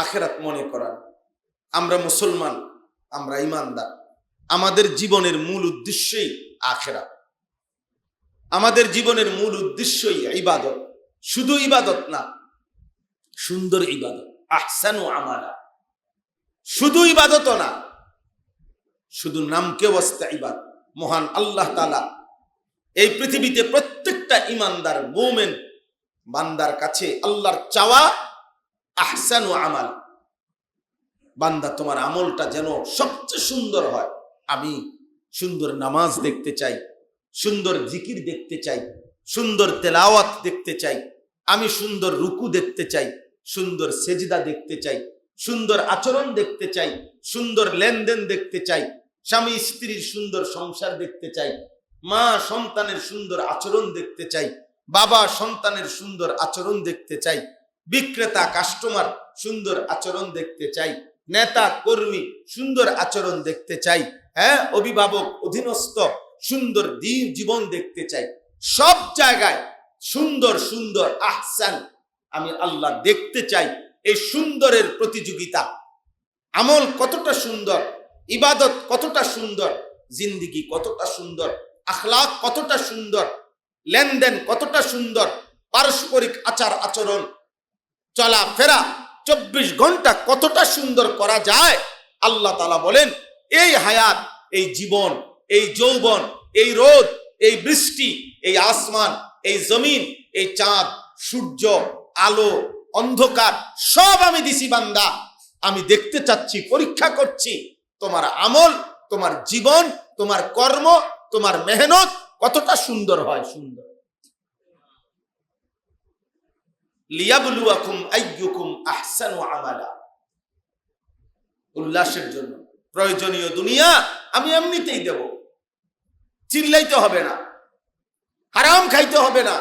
আখিরাত মনে করান। আমরা মুসলমান, আমরা ঈমানদার, আমাদের জীবনের মূল উদ্দেশ্যই আখিরাত। আমাদের জীবনের মূল উদ্দেশ্যই ইবাদত। শুধু ইবাদত না, সুন্দর ইবাদত, আহসানু আমালা। শুধু ইবাদত না, শুধু নামকে ওয়াস্তা ইবাদত। মহান আল্লাহ তাআলা এই পৃথিবীতে প্রত্যেকটা ঈমানদার মুমিন বান্দার কাছে আল্লাহর চাওয়া আহসানু আমাল। বান্দা তোমার আমলটা যেন সবচেয়ে সুন্দর হয়। আমি সুন্দর নামাজ দেখতে চাই, সুন্দর জিকির দেখতে চাই, সুন্দর তেলাওয়াত দেখতে চাই, আমি সুন্দর রুকু দেখতে চাই, সুন্দর সেজদা দেখতে চাই, সুন্দর আচরণ দেখতে চাই, সুন্দর লেনদেন দেখতে চাই, স্বামী স্ত্রীর সুন্দর সংসার দেখতে চাই, মা সন্তানের সুন্দর আচরণ দেখতে চাই, বাবা সন্তানের সুন্দর আচরণ দেখতে চাই, বিক্রেতা কাস্টমার সুন্দর আচরণ দেখতে চাই, নেতা কর্মী সুন্দর আচরণ দেখতে চাই, হ্যাঁ, অভিভাবক অধীনস্থ সুন্দর জীবন দেখতে চাই। সব জায়গায় সুন্দর সুন্দর আহসান আমি আল্লাহ দেখতে চাই। এই সুন্দরের প্রতিযোগিতা, আমল কতটা সুন্দর, ইবাদত কতটা সুন্দর, জিন্দিগি কতটা সুন্দর, আখলাক কতটা সুন্দর, লেনদেন কতটা সুন্দর, পারস্পরিক আচার আচরণ, চলাফেরা 24 ঘন্টা কতটা সুন্দর করা যায়। আল্লাহ তাআলা বলেন এই হায়াত, এই জীবন, এই যৌবন, এই রোদ, এই বৃষ্টি, এই আসমান, এই জমিন, এই চাঁদ, সূর্য, আলো, অন্ধকার সব আমি দিছি বান্দা। আমি দেখতে চাচ্ছি, পরীক্ষা করছি তোমার আমল, তোমার জীবন, তোমার কর্ম, তোমার মেহনত কতটা সুন্দর হয়। সুন্দর লিয়াবলুয়াকুম আইয়ুকুম আহসানু আমালা। উল্লাসের জন্য প্রয়োজনীয় দুনিয়া আমি এমনিতেই দেব। চিল্লাইতে হবে না, হারাম খাইতে হবে না,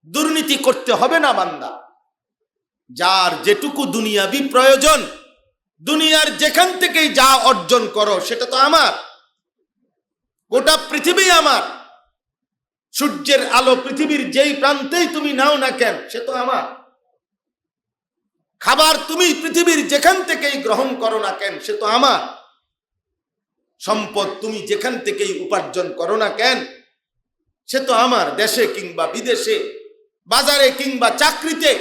দুর্নীতি করতে হবে না বান্দা। যার যেটুকু দুনিয়াবি প্রয়োজন, দুনিয়ার যেখান থেকেই যা অর্জন করো সেটা তো আমার। গোটা পৃথিবী আমার। সূর্যের আলো পৃথিবীর যেই প্রান্তেই তুমি নাও না কেন সে তো আমার। খাবার তুমি পৃথিবীর যেখান থেকেই গ্রহণ করো না কেন সে তো আমার। সম্পদ তুমি যেখান থেকেই উপার্জন করো না কেন সে তো আমার। দেশে কিংবা বিদেশে, বাজারে কিংবা চাকরিতে,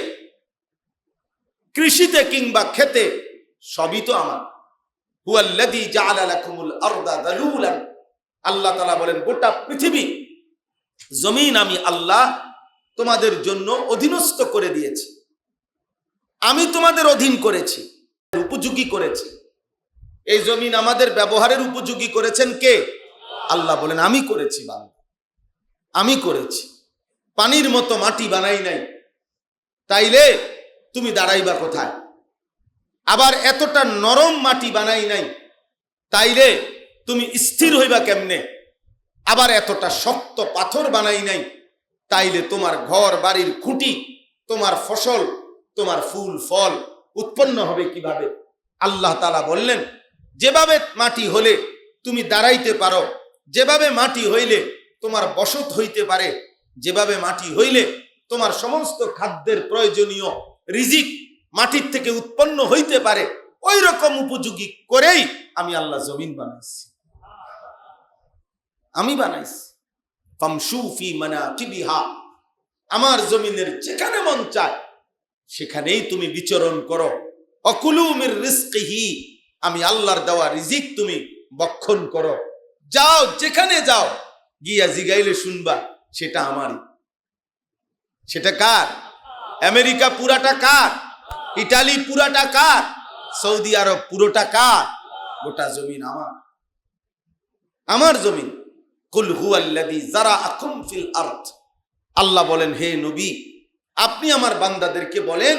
কৃষিতে কিংবা খেতে, সবই তো আমার। হুয়াল্লাযী জাআলা লাকুমুল আরদা যালুলান। আল্লাহ তাআলা বলেন গোটা পৃথিবী জমিন আমি আল্লাহ তোমাদের জন্য অধীনস্থ করে দিয়েছি। আমি তোমাদের অধীন করেছি, উপযোগী করেছি। এই জমিন আমাদের ব্যবহারের উপযোগী করেছেন কে? আল্লাহ বলেন আমি করেছি বান্দা, আমি করেছি। পানির মতো মাটি বানাই নাই, তাইলে তুমি দাঁড়াইবা কোথায়? আবার এতটা নরম মাটি বানাই নাই, তাইলে তুমি স্থির হইবা কেমনে? আবার এতটা শক্ত পাথর বানাই নাই, তাইলে তোমার ঘর বাড়ির খুঁটি, তোমার ফসল, তোমার ফুল ফল উৎপন্ন হবে কিভাবে? আল্লাহ তাআলা বললেন যেভাবে মাটি হলে তুমি দাঁড়াইতে পারো, যেভাবে মাটি হইলে তোমার বসত হইতে পারে, যেভাবে মাটি হইলে তোমার সমস্ত খাদ্যের প্রয়োজনীয় রিজিক মাটির থেকে উৎপন্ন হইতে পারে, ওই রকম উপযোগী করেই আমি আল্লাহ জমিন বানাইছি। আমি বানাইছি। ফামশু ফি মানাকিবিহা। আমার জমিনের যেখানে মন চায় সেখানেই তুমি বিচরণ করো। অকুলু মির রিজকিহি। আমি আল্লাহর দেওয়া রিজিক তুমি ভক্ষণ করো। যাও, যেখানে যাও গিয়া জিগাইলে শুনবা সেটা আমারই। সেটা কার? আমেরিকা পুরাটা কার? ইটালি পুরাটা কার? সৌদি আরব পুরোটা কার? গোটা জমিন আমার, আমার জমিন। কুল হুয়াল্লাযী যারাআকুম ফিল আরদ। আল্লাহ বলেন হে নবী আপনি আমার বান্দাদেরকে বলেন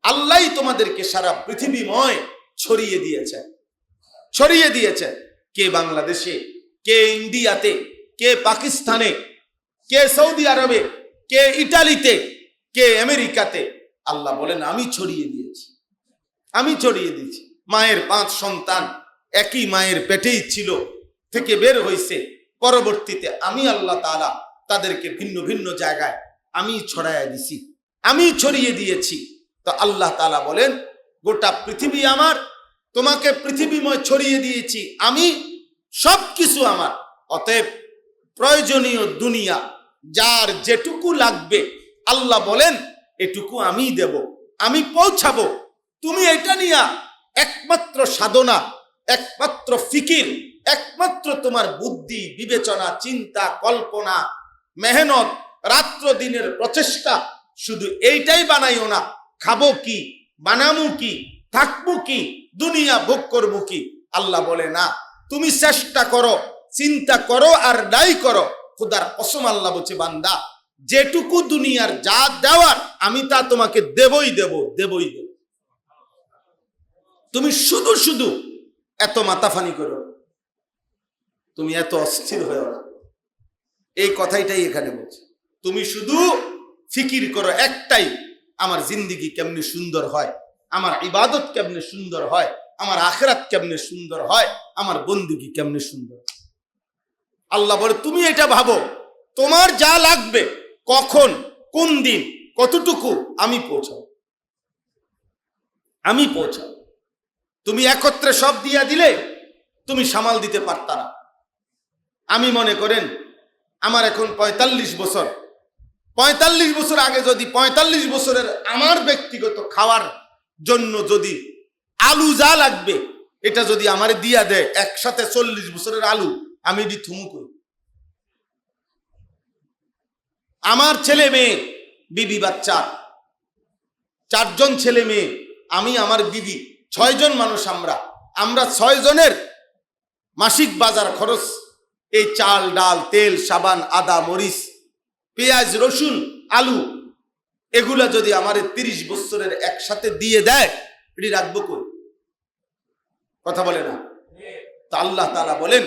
আল্লাহই তোমাদেরকে সারা পৃথিবীময় ছড়িয়ে দিয়েছেন, ছড়িয়ে দিয়েছেন। কে বাংলাদেশে, কে ইন্ডিয়াতে, কে পাকিস্তানে, কে সৌদি আরবে, কে ইটালিতে, কে আমেরিকাতে। আল্লাহ বলেন আমি ছড়িয়ে দিয়েছি, আমি ছড়িয়ে দিয়েছি। মায়ের 5 সন্তান একই মায়ের পেটেই ছিল, থেকে বের হয়েছে, পরবর্তীতে আমি আল্লাহ তাআলা তাদেরকে ভিন্ন ভিন্ন জায়গায় আমি ছড়াইয়া দিছি, আমি ছড়িয়ে দিয়েছি। তো আল্লাহ তাআলা বলেন গোটা পৃথিবী আমার, তোমাকে পৃথিবীময় ছড়িয়ে দিয়েছি আমি, সবকিছু আমার। অতএব প্রয়োজনীয় দুনিয়া যার যেটুকু লাগবে আল্লাহ বলেন এটুকু আমি দেব, আমি পৌঁছাবো। তুমি এটা নিয়ে একমাত্র সাধনা, একমাত্র ফিকির, একমাত্র তোমার বুদ্ধি, বিবেচনা, চিন্তা, কল্পনা, মেহনত, রাত্র দিনের প্রচেষ্টা, শুধু এইটাই বানাইও না। খাবো কি, বানামু কি, থাকবো কি, দুনিয়া ভোগ করবো কি। আল্লাহ বলে না, তুমি চেষ্টা করো, চিন্তা করো আর নাই করো। খোদার কসম আল্লাহ বলছে, বান্দা যেটুকু দুনিয়ার যা দেওয়ার আমি তা তোমাকে দেবই দেব, দেবই দেব। তুমি শুধু শুধু এত মাথাফানি করো, তুমি এত অস্থির হয়ে না। এই কথাইটাই এখানে বলছে। তুমি শুধু ফিকির করো একটাই, আমার জিন্দিগি কেমনে সুন্দর হয়, আমার ইবাদত কেমনে সুন্দর হয়, আমার আখিরাত কেমনে সুন্দর হয়, আমার বন্দেগী কেমনে সুন্দর। আল্লাহ বলে তুমি এটা ভাবো, তোমার যা লাগবে, কখন, কোন দিন, কতটুকু, আমি পৌঁছাবো, আমি পৌঁছাবো। তুমি একত্রে সব দিয়া দিলে তুমি সামাল দিতে পারতা না। আমি মনে করেন আমার এখন ৪৫ বছর, ৪৫ বছর আগে যদি ৪৫ বছরের আমার ব্যক্তিগত খাওয়ার জন্য যদি আলু যা লাগবে এটা যদি আমারে দিয়া দেয় একসাথে ৪০ বছরের আলু, আমি এটি থুমু করি। আমার ছেলে মেয়ে, বিবি বাচ্চা, ৪ জন ছেলে মেয়ে, আমি, আমার বিবি, ৬ জন মানুষ। আমরা ৬ জনের মাসিক বাজার খরচ, এই চাল, ডাল, তেল, সাবান, আদা, মরিচ, পেঁয়াজ, রসুন, আলু, এগুলা যদি আমার ৩০ বছরের একসাথে দিয়ে দেয়, এটি রাখবো কই? কথা বলে না? তা আল্লাহ তাআলা বলেন,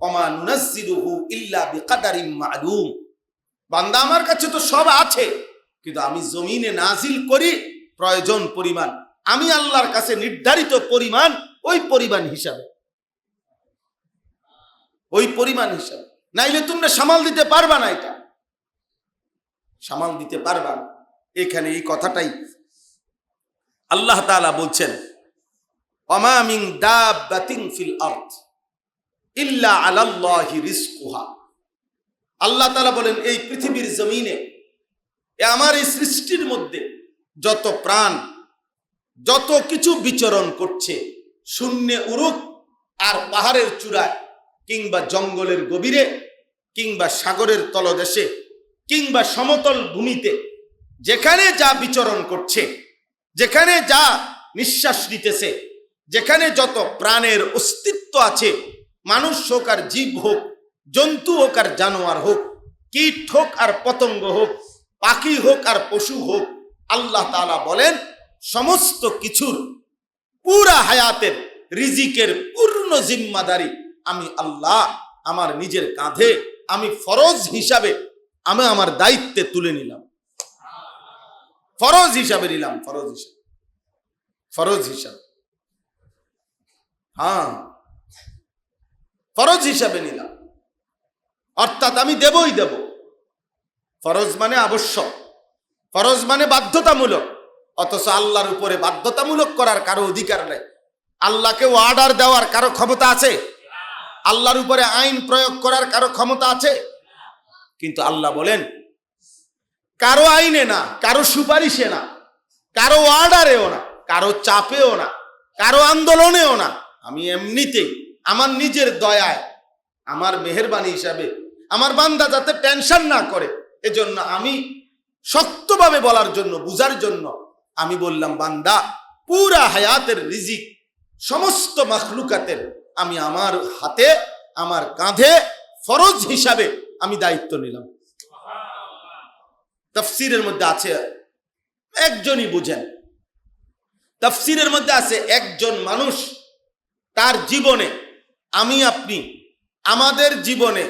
ওমা নুনাজ্জিলুহু ইল্লা বিকাদারিম মা'লুম। বান্দা আমার কাছে তো সব আছে, কিন্তু আমি জমিনে নাজিল করি প্রয়োজন পরিমাণ। আমি আল্লাহর কাছে নির্ধারিত পরিমাণ, ওই পরিমাণ হিসাবে, ওই পরিমাণ হিসাবে। নাইলে তোমরা সামাল দিতে পারবা না, এটা সামাল দিতে পারবা না। এখানে এই কথাটাই আল্লাহ তাআলা বলছেন, ওমা মিন দাব্বাতিন ফিল আরদ ইল্লা আলাল্লাহি রিজকুহা। আল্লাহ তাআলা বলেন, এই পৃথিবীর জমিনে, আমার এই সৃষ্টির মধ্যে যত প্রাণ, যত কিছু বিচরণ করছে, শূন্যে উড়ুক আর পাহাড়ের চূড়ায়, কিংবা জঙ্গলের গভীরে, কিংবা সাগরের তলদেশে, কিংবা সমতল ভূমিতে, যেখানে যা বিচরণ করছে, যেখানে যা নিঃশ্বাস নিতেছে, যেখানে যত প্রাণের অস্তিত্ব আছে, মানুষ হোক আর জীব হোক, জন্তু হোক আর জানোয়ার হোক, কীট হোক আর পতঙ্গ হোক, পাখি হোক আর পশু হোক, আল্লাহ তাআলা বলেন সমস্ত কিছুর পুরা হায়াতের রিজিকের পূর্ণ জিম্মাদারি আমি আল্লাহ আমার নিজের কাঁধে, আমি ফরজ হিসাবে, আমি আমার দায়িত্বে তুলে নিলাম। ফরজ হিসাবে নিলাম, ফরজ হিসাবে, ফরজ হিসাবে, হ্যাঁ, ফরজ হিসাবে নিলাম। অর্থাৎ আমি দেবই দেব। ফরজ মানে আবশ্যক, ফরজ মানে বাধ্যতামূলক। অথচ আল্লাহর উপরে বাধ্যতামূলক করার কারো অধিকার নেই। আল্লাহকে অর্ডার দেওয়ার কারো ক্ষমতা আছে? আল্লাহর উপরে আইন প্রয়োগ করার কারো ক্ষমতা আছে? কিন্তু আল্লাহ বলেন, কারো আইনে না, কারো সুপারিশে না, কারো অর্ডারেও না, কারো চাপেও না, কারো আন্দোলনেও না, আমি এমনিতেই আমার নিজের দয়ায়, আমার মেহেরবানি হিসাবে, আমার বান্দা যাতে টেনশন না করে, এজন্য আমি শক্তভাবে বলার জন্য, বুঝার জন্য আমি বললাম, বান্দা পুরা হায়াতের রিজিক সমস্ত মাখলুকাতের আমি আমার হাতে, আমার কাঁধে ফরজ হিসাবে আমি দায়িত্ব নিলাম। তাফসীরের মধ্যে আছে, একজনই বুঝেন, তাফসীরের মধ্যে আছে একজন মানুষ তার জীবনে, আমি আপনি আমাদের জীবনে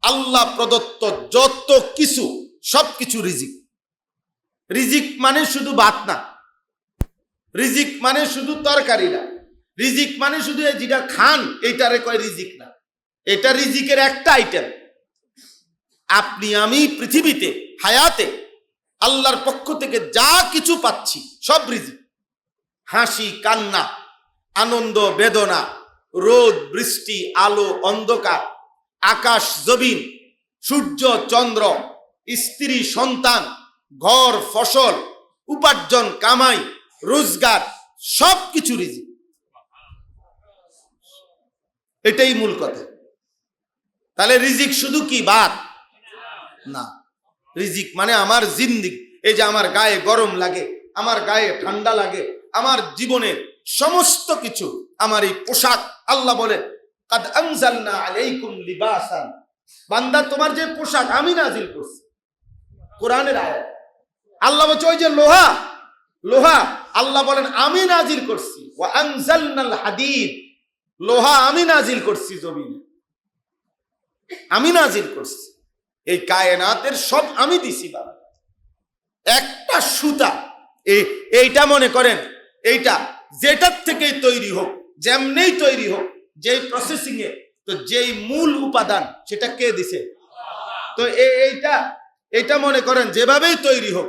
আল্লাহ প্রদত্ত যত কিছু, সবকিছু রিজিক। রিজিক মানে শুধু ভাত না, রিজিক মানে শুধু তরকারি না, রিজিক মানে শুধু যেটা খান এইটারে কয় রিজিক না, এটা রিজিকের একটা আইটেম। আপনি আমি পৃথিবীতে হায়াতে আল্লাহর পক্ষ থেকে যা কিছু পাচ্ছি সব রিজিক। হাসি কান্না, আনন্দ বেদনা, রোদ বৃষ্টি, আলো অন্ধকার, আকাশ জমিন, সূর্য চন্দ্র, স্ত্রী সন্তান, ঘর ফসল, উপার্জন কামাই রোজগার, সবকিছু রিজিক। এটাই মূল কথা। তাহলে রিজিক শুধু কি ভাত না, রিজিক মানে আমার জিন্দিগি। এই যে আমার গায়ে গরম লাগে, আমার গায়ে ঠান্ডা লাগে, আমার জীবনের সমস্ত কিছু, আমার এই পোশাক, আল্লাহ বলে কাদ আনজালনা আলাইকুম লিবাসান, বান্দা তোমার যে পোশাক আমি নাজিল করছি, কোরআনের আয়াত। আল্লাহ বলছে ওই যে লোহা, লোহা আল্লাহ বলেন আমি নাজিল করছি। ওয়া আনজালনাল হাদিদ, লোহা আমি নাজিল করছি জমিনে, আমি নাজিল করছি। এই কায়নাতের সব আমি দিছি বাবা। একটা সুতা এইটা মনে করেন, এইটা যেটার থেকেই তৈরি হোক, যেমনেই তৈরি হোক, যেই প্রসেসিং এ, তো যেই মূল উপাদান সেটা কে দিছে? তো এইটা মনে করেন যেভাবেই তৈরি হোক,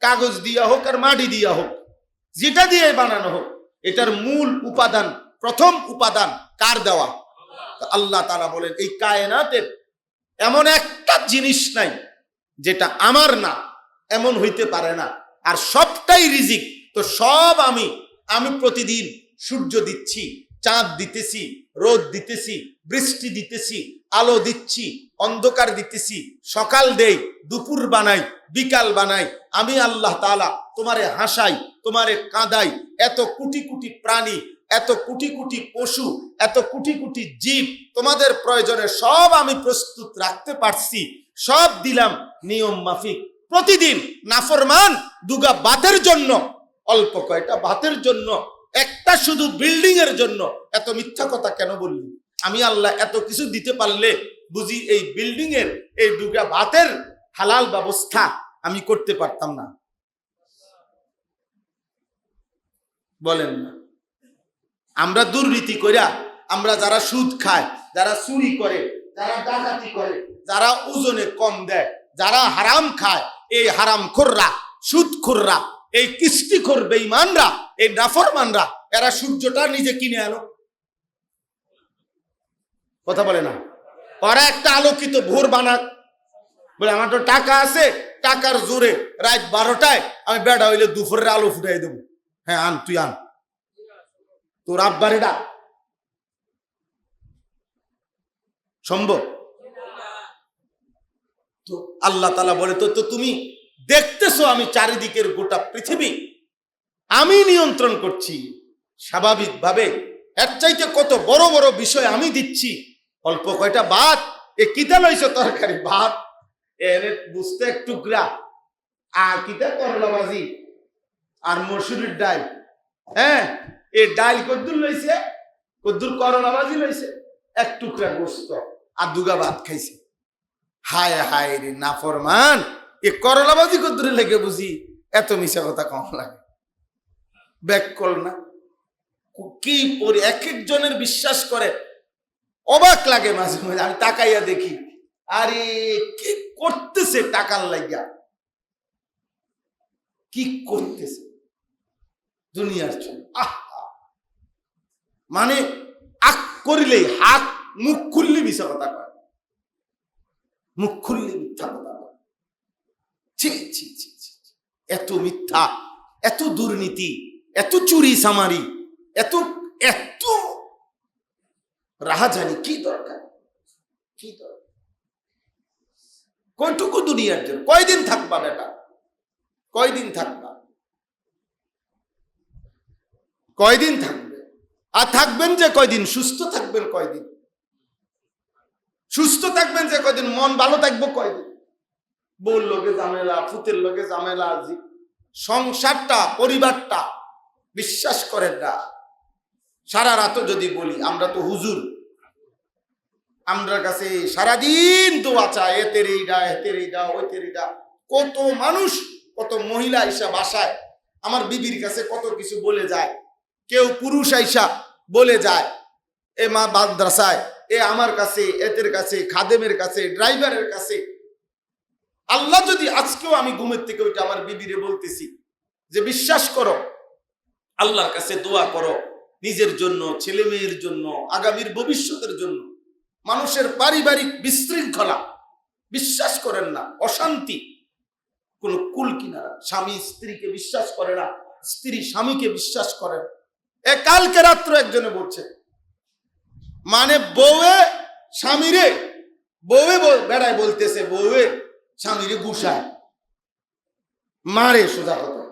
কাগজ দিয়া হোক আর মাটি দিয়া হোক, যেটা দিয়ে বানানো হোক, এটার মূল উপাদান, প্রথম উপাদান কার দেওয়া? আল্লাহ তাআলা বলেন এই কায়নাতের এমন একটা জিনিস নাই যেটা আমার না, এমন হইতে পারে না। আর সবটাই রিজিক। তো সব আমি প্রতিদিন সূর্য দিচ্ছি, চাঁদ দিতেছি, রোদ দিতেছি, বৃষ্টি দিতেছি, আলো দিচ্ছি, অন্ধকার দিতেছি, সকাল দেই, দুপুর বানাই, বিকাল বানাই। আমি আল্লাহ তাআলা তোমারে হাসাই, তোমারে কাঁদাই। এত কোটি কোটি প্রাণী, এত কোটি কোটি পশু, এত কোটি কোটি জীব, তোমাদের প্রয়োজনে সব আমি প্রস্তুত রাখতে পারছি, সব দিলাম নিয়ম মাফিক। প্রতিদিন নাফরমান দুগা ভাতের জন্য, অল্প কয়টা ভাতের জন্য, একটা শুধু বিল্ডিং এর জন্য এত মিথ্যা কথা কেন বললি? আমি আল্লাহ এত কিছু দিতে পারলে বুঝি এই বিল্ডিং এর এই দুগা ভাতের হালাল ব্যবস্থা আমি করতে পারতাম না? বলেন না। আমরা দুর্নীতি কইরা, আমরা যারা সুদ খায়, যারা চুরি করে, যারা ডাকাতি করে, যারা ওজনে কম দেয়, যারা হারাম খায়, এই হারামখোররা, সুদখোররা, এই কিস্তিখোর বেঈমানরা, এই নাফরমানরা, এরা সূর্যটা নিজে কিনে আনো। কথা বলে না? ওরা একটা আলোকিত ভোর বানাক, বলে আমার তো টাকা আছে, টাকার জোরে রাত 12টায় আমি বেড়া হইলে দুপুরের আলো ফুটাই দেবো। হ্যাঁ আন, তুই আন, তোর আব্বারে ডাক। সম্ভব? তো আল্লাহ তাআলা বলে তো তুমি দেখতেছো আমি চারিদিকের গোটা পৃথিবী আমি নিয়ন্ত্রণ করছি স্বাভাবিকভাবে। এর চাইতে কত বড় বড় বিষয় আমি দিচ্ছি। অল্প কয়টা ভাত, এ কিতা লইছো তরকারি? ভাত এর বুঝতে এক টুকরা, আর কিতা করলা ভাজি আর মসুরির ডাল। হ্যাঁ, এই ডাল কদ্দুর লইছে, কদ্দুর করলা ভাজি লইছে, এক টুকরা গোস্ত আর দুগা ভাত খাইছে। হায় হায় রে নাফরমান, এ করলা ভাজি কদ্দুরে লেগে বুঝি এত মিশা কথা কম লাগে? ব্যাক কল না কি পরি, এক একজনের বিশ্বাস করে অবাক লাগে মাঝে মাঝে। আমি তাকাইয়া দেখি, আরে কি করতেছে টাকার লাগিয়া, কি করতেছে দুনিয়ার জন্য। মানে আক করিলেই হাত, মুখ খুললে মিশা কথা কয়, মুখ খুললে মিথ্যা কথা কয়। এত মিথ্যা, এত দুর্নীতি, এত চুরি সামারি, এত এত রাহাজানি, কি দরকার? কি দরকার? কয়টুকু দুনিয়ার জন্য? কয়দিন থাকবা বেটা? কয়দিন থাকবা? কয়দিন থাকবে? আর থাকবেন যে কয়দিন? সুস্থ থাকবেন কয়দিন? সুস্থ থাকবেন যে কয়দিন? মন ভালো থাকবো কয়দিন? বউর লোকে ঝামেলা, ফুতের লোকে ঝামেলা, সংসারটা, পরিবারটা, বিশ্বাস করেন না। সারা রাত যদি বলি, আমরা তো হুজুর, আমরা কাছে সারাদিন দোয়া চায়, এতের এইটা, এতের এইটা, ওইতের এইটা। কত মানুষ, কত মহিলা আইসা বাসায় আমার বিবির কাছে কত কিছু বলে যায়। কেউ পুরুষ আইসা বলে যায়, এ মা মাদ্রাসায়, এ আমার কাছে, এতের কাছে, খাদেমের কাছে, ড্রাইভারের কাছে। আল্লাহ যদি আজকেও আমি ঘুমের থেকে ওইটা আমার বিবিরে বলতেছি যে বিশ্বাস করো, আল্লাহর কাছে দোয়া করো, নিজের জন্য, ছেলে মেয়ের জন্য, আগামীর ভবিষ্যতের জন্য। মানুষের পারিবারিক বিশৃঙ্খলা, বিশ্বাস করেন না, অশান্তি, কোন কুল কিনারা, স্বামী স্ত্রীকে বিশ্বাস করে না, স্ত্রী স্বামীকে বিশ্বাস করে না। কালকে রাত্র একজনে বলছে, মানে বউয়ে স্বামীরে, বউয়ে বেড়ায় বলতেছে, বউয়ে স্বামীরে গুসায় মারে, সোজা কথা।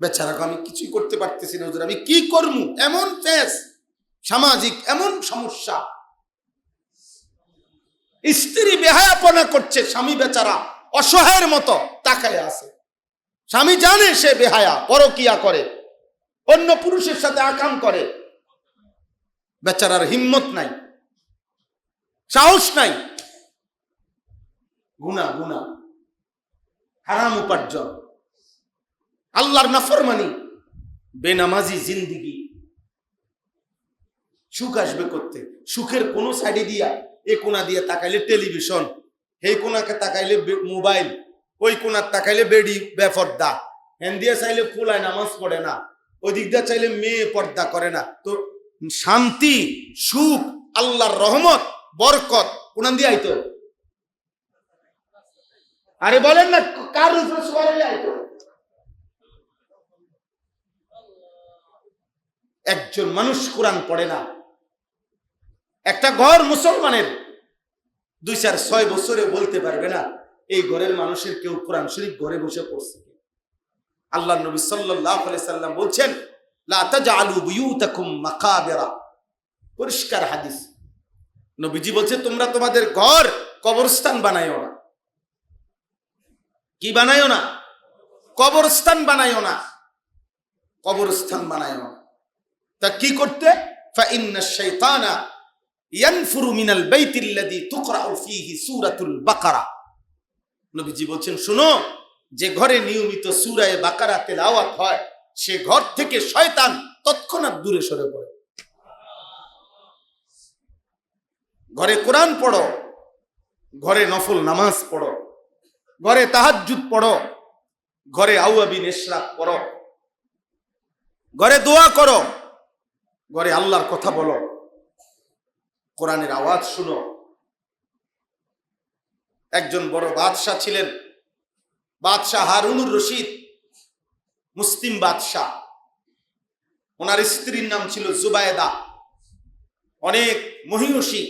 বেচারাকে আমি কিছুই করতে পারতেছি না, আমি কি করবো, এমন ফেস সামাজিক, এমন সমস্যা। স্ত্রী বেহায়াপনা করছে, স্বামী বেচারা অসহায়ের মতো তাকায় আছে। স্বামী জানে সে বেহায়া, পরকিয়া করে, অন্য পুরুষের সাথে আকাম করে, বেচারার হিম্মত নাই, সাহস নাই। গুনাহ, গুনাহ, হারাম উপার্জন, আল্লাহর নাফরমানি, বেনামাজি জিন্দিগি। সুখ আসবে করতে, সুখের কোন সাইডে দিয়া, এ কোনা দিয়ে তাকাইলে টেলিভিশন, এই কোনাকে তাকাইলে মোবাইল, ওই কোনার তাকাইলে বেডি বেপর্দা, হ্যান দিয়ে চাইলে ফুলায় নামাজ পড়ে না, ওই দিক দিয়ে চাইলে মেয়ে পর্দা করে না। তো শান্তি, সুখ, আল্লাহর রহমত, বরকত কোনান দিয়ে আইতো? আরে বলেন না, কার উপরে সুবহানাল্লাহ আইতো? একজন মানুষ কোরআন পড়ে না। একটা ঘর মুসলমানের 2-4-6 বছরে বলতে পারবে না এই ঘরের মানুষের কেউ কোরআন শরীফ ঘরে বসে পড়ছে। আল্লাহর নবী সাল্লাল্লাহু আলাইহি সাল্লাম বলছেন, লা তাজআলু বুয়ুতাকুম মাকাবিরা, পরিষ্কার হাদিস। নবীজি বলছে, তোমরা তোমাদের ঘর কবরস্থান বানাইও না। কি বানাইও না? কবরস্থান বানাইও না, কবরস্থান বানাইও না। তা কি করতে? ফাইন্নাশ শাইতানা ইয়ানফুরু মিনাল বাইতিল্লাযী তুকরাউ ফীহি সূরাতুল বাকারা। নবীজি বলছেন, শুনো, যে ঘরে নিয়মিত সূরা বাকারা তেলাওয়াত হয়, সে ঘর থেকে শয়তান তৎক্ষণাৎ দূরে সরে পড়ে। ঘরে কোরআন পড়ো, ঘরে নফল নামাজ পড়ো, ঘরে তাহাজ্জুদ পড়ো, ঘরে আওয়াবিন ইশরাক পড়ো, ঘরে দোয়া করো, ঘরে আল্লাহর কথা বলো, কোরআনের আওয়াজ শুনো। একজন বড় বাদশাহ ছিলেন, বাদশাহ হারুনুর রশিদ, মুসলিম বাদশাহ। ওনার স্ত্রীর নাম ছিল জুবায়দা। অনেক মহিষী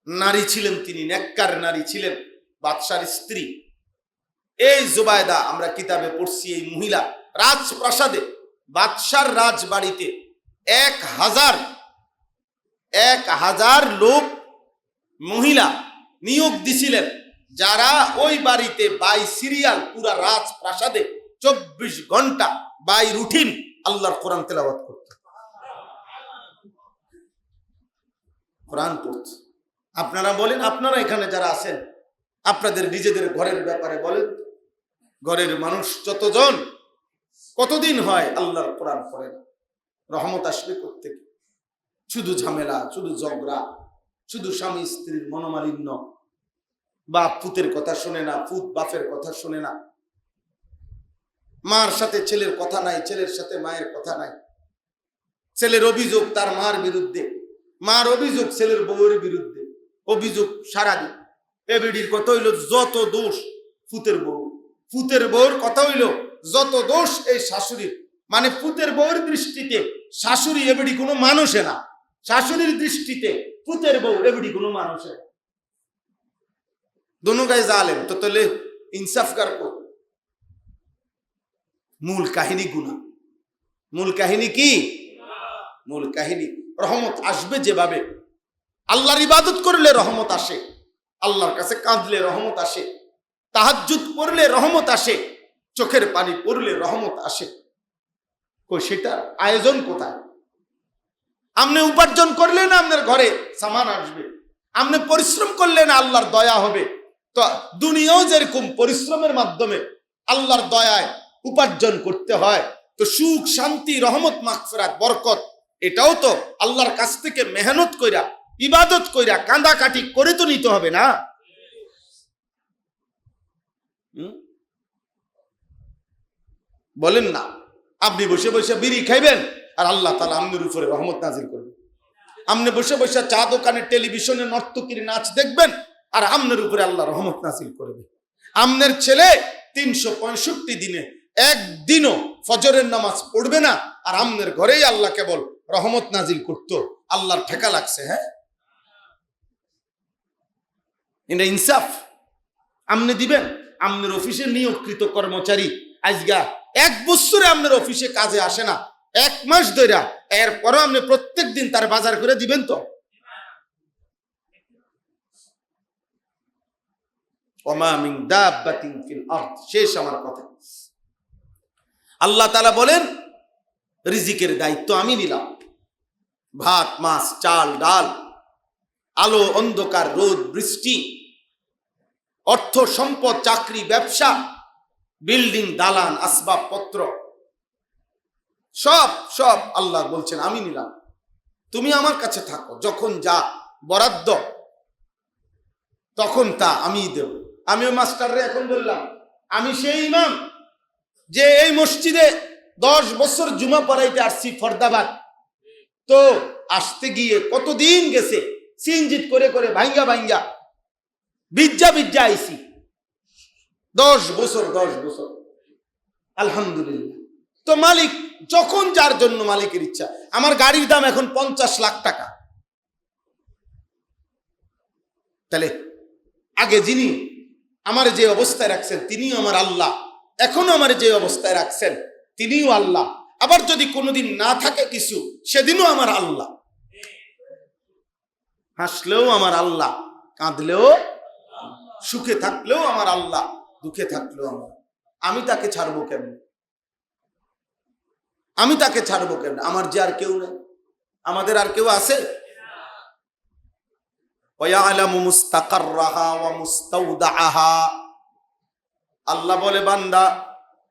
নারী ছিলেন তিনি, নেককার নারী ছিলেন বাদশার স্ত্রী। এই জুবায়দা, আমরা কিতাবে পড়ছি, এই মহিলা রাজপ্রাসাদে, বাদশার রাজবাড়িতে 1000 লোক মহিলা নিয়োগ দিছিলেন, যারা ওই বাড়িতে বাই সিরিয়াল পুরা রাজপ্রাসাদে 24 ঘন্টা বাই রুটিন আল্লাহর কোরআন তেলাওয়াত করত, কোরআন পড়ত। আপনারা বলেন, আপনারা এখানে যারা আছেন, আপনাদের নিজেদের ঘরের ব্যাপারে বলেন, ঘরের মানুষ যতজন, কতদিন হয় আল্লাহর কোরআন পড়েন? রহমত আসবে করতে? শুধু ঝামেলা, শুধু ঝগড়া, শুধু স্বামী স্ত্রীর মনোমালিন্য, বাপ পুতের কথা শোনে না, পুত বাপের কথা শোনে না, মার সাথে ছেলের কথা নাই, ছেলের সাথে মায়ের কথা নাই, ছেলের অভিযোগ তার মার বিরুদ্ধে, মার অভিযোগ ছেলের বউয়ের বিরুদ্ধে, অভিযোগ সারাদিন। এবিডির কথা হইল যত দোষ পুতের বউ, পুতের বউর কথা হইল যত দোষ এই শাশুড়ির। মানে পুতের বউর দৃষ্টিতে শাশুড়ি এবিডি কোনো মানুষে না, শাশুড়ির দৃষ্টিতে পুতের বউ এবিডি কোনো মানুষে না। দোনো গায়ে জালেম, তো তাহলে ইনসাফকার কর। মূল কাহিনী গুনাহ। মূল কাহিনী কি? মূল কাহিনী রহমত আসবে যেভাবে, আল্লাহর ইবাদত করলে রহমত আসে, আল্লাহর কাছে কাঁদলে রহমত আসে, তাহাজ্জুদ পড়লে রহমত আসে, চোখের পানি পড়লে রহমত আসে। সেটা আয়োজন কোথায়? আপনি উপার্জন করলে না আপনার ঘরে সামান আসবে, আপনি পরিশ্রম করলে না আল্লাহর দয়া হবে। তো দুনিয়াও যেরকম পরিশ্রমের মাধ্যমে আল্লাহর দয়ায় উপার্জন করতে হয়, তো সুখ, শান্তি, রহমত, মাগফিরাত, বরকত এটাও তো আল্লাহর কাছ থেকে মেহনত কইরা, ইবাদত কইরা, কাঁদাকাটি করে তো নিতে হবে না? বলেন না? আপনি বসে বসে বিড়ি খাইবেন আর আল্লাহ তাআলা আপনার উপরে রহমত নাজিল করবে। আপনি বসে বসে চা দোকানে টেলিভিশনে নর্তকীর নাচ দেখবেন আর আপনার উপরে আল্লাহ রহমত নাজিল করবে। আপনার ছেলে 365 দিনে একদিনও ফজরের নামাজ পড়বে না আর আপনার ঘরেই আল্লাহ কেবল রহমত নাজিল করতো। আল্লাহর ঠেকা লাগছে। হ্যাঁ, এটা ইনসাফ। আপনি দিবেন? আপনার অফিসে নিয়োগকৃত কর্মচারী আজগা 1 বছরে আপনার অফিসে কাজে আসে না, 1 মাস ধরে, এরপরও আপনি প্রত্যেক দিন তার বাজার করে দিবেন তো? ওমা মিন দাব্বাতিন ফিল আরদ। শেষ আমার কথা। আল্লাহ তাআলা বলেন রিজিকের দায়িত্ব আমি নিলাম। ভাত, মাছ, চাল, ডাল, আলো, অন্ধকার, রোদ, বৃষ্টি, অর্থ, সম্পদ, চাকরি, ব্যবসা, বিল্ডিং, দালান, আসবাবপত্র, সব সব আল্লাহ বলছেন আমি নিলাম, তুমি আমার কাছে থাকো। যখন যা বরাদ্দ তখন তা আমি দেব। আমিও মাস্টাররে এখন বললাম, আমি সেই ইমাম যে এই মসজিদে 10 বছর জুমা পড়াইতে আসছি ফরদাবাদ। তো আসতে গিয়ে কতদিন গেছে, সিনজিত করে করে ভাঙ্গা ভাঙ্গা বিজ্জা বিজ্জা আইছি। 10 বছর আলহামদুলিল্লাহ। তো মালিক যখন যার জন্য মালিকের ইচ্ছা। আমার গাড়ির দাম এখন 50 লাখ টাকা। তাহলে আগে যিনি আমার যে অবস্থায় রাখছেন তিনিও আমার আল্লাহ, এখনো আমার যে অবস্থায় রাখছেন তিনিও আল্লাহ। আবার যদি কোনোদিন না থাকে কিছু, সেদিনও আমার আল্লাহ। হাসলেও আমার আল্লাহ, কাঁদলেও, সুখে থাকলেও আমার আল্লাহ, দুঃখে থাকলেও আমার। আমি তাকে ছাড়বো কেন? আমি তাকে ছাড়বো কেন? আমার যে আর কেউ নেই? আমাদের আর কেউ আছে? ওয়ায়ালামু মুস্তাকাররাহা ওয়া মুস্তাওদাআহা। আল্লাহ বলে বান্দা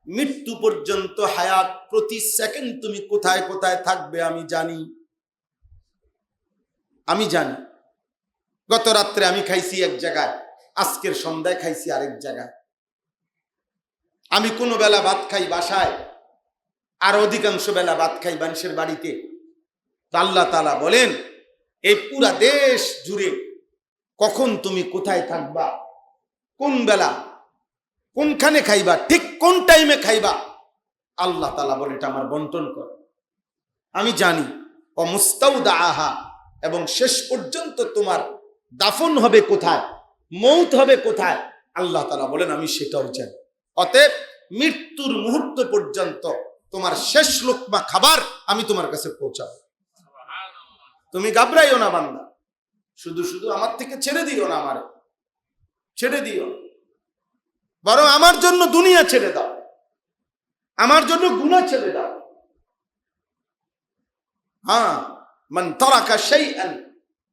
মৃত্যু পর্যন্ত হায়াত, প্রতি সেকেন্ড তুমি কোথায় কোথায় থাকবে আমি জানি। আমি জানি। গত রাত্রে আমি খাইছি এক জায়গায়, আজকের সন্ধ্যায় খাইছি আরেক জায়গায়। আমি কোনো বেলা ভাত খাই বাসায়, আর অধিকাংশ বেলা ভাত খাই মানুষের বাড়িতে। তো আল্লাহ তাআলা বলেন এই পুরা দেশ জুড়ে কখন তুমি কোথায় থাকবা, কোন বেলা, কোনখানে খাইবা, ঠিক কোন টাইমে খাইবা, আল্লাহ তাআলা বলে এটা আমার বন্টন কর, আমি জানি। ও মুস্তাউদাআহা, এবং শেষ পর্যন্ত তোমার দাফন হবে কোথায়, মৌত হবে কোথায়, আল্লাহ তাআলা বলেন আমি সেটাও জানি। অতএব মৃত্যুর মুহূর্ত পর্যন্ত তোমার শেষ লোকমা খাবার আমি তোমার কাছে পৌঁছাবো। তুমি ঘাবড়াইও না বান্দা, শুধু শুধু আমার থেকে ছেড়ে দিও না, আমারে ছেড়ে দিও, বরং আমার জন্য দুনিয়া ছেড়ে দাও, আমার জন্য গুনাহ ছেড়ে দাও। হ্যাঁ, মান তারাকা শাইআন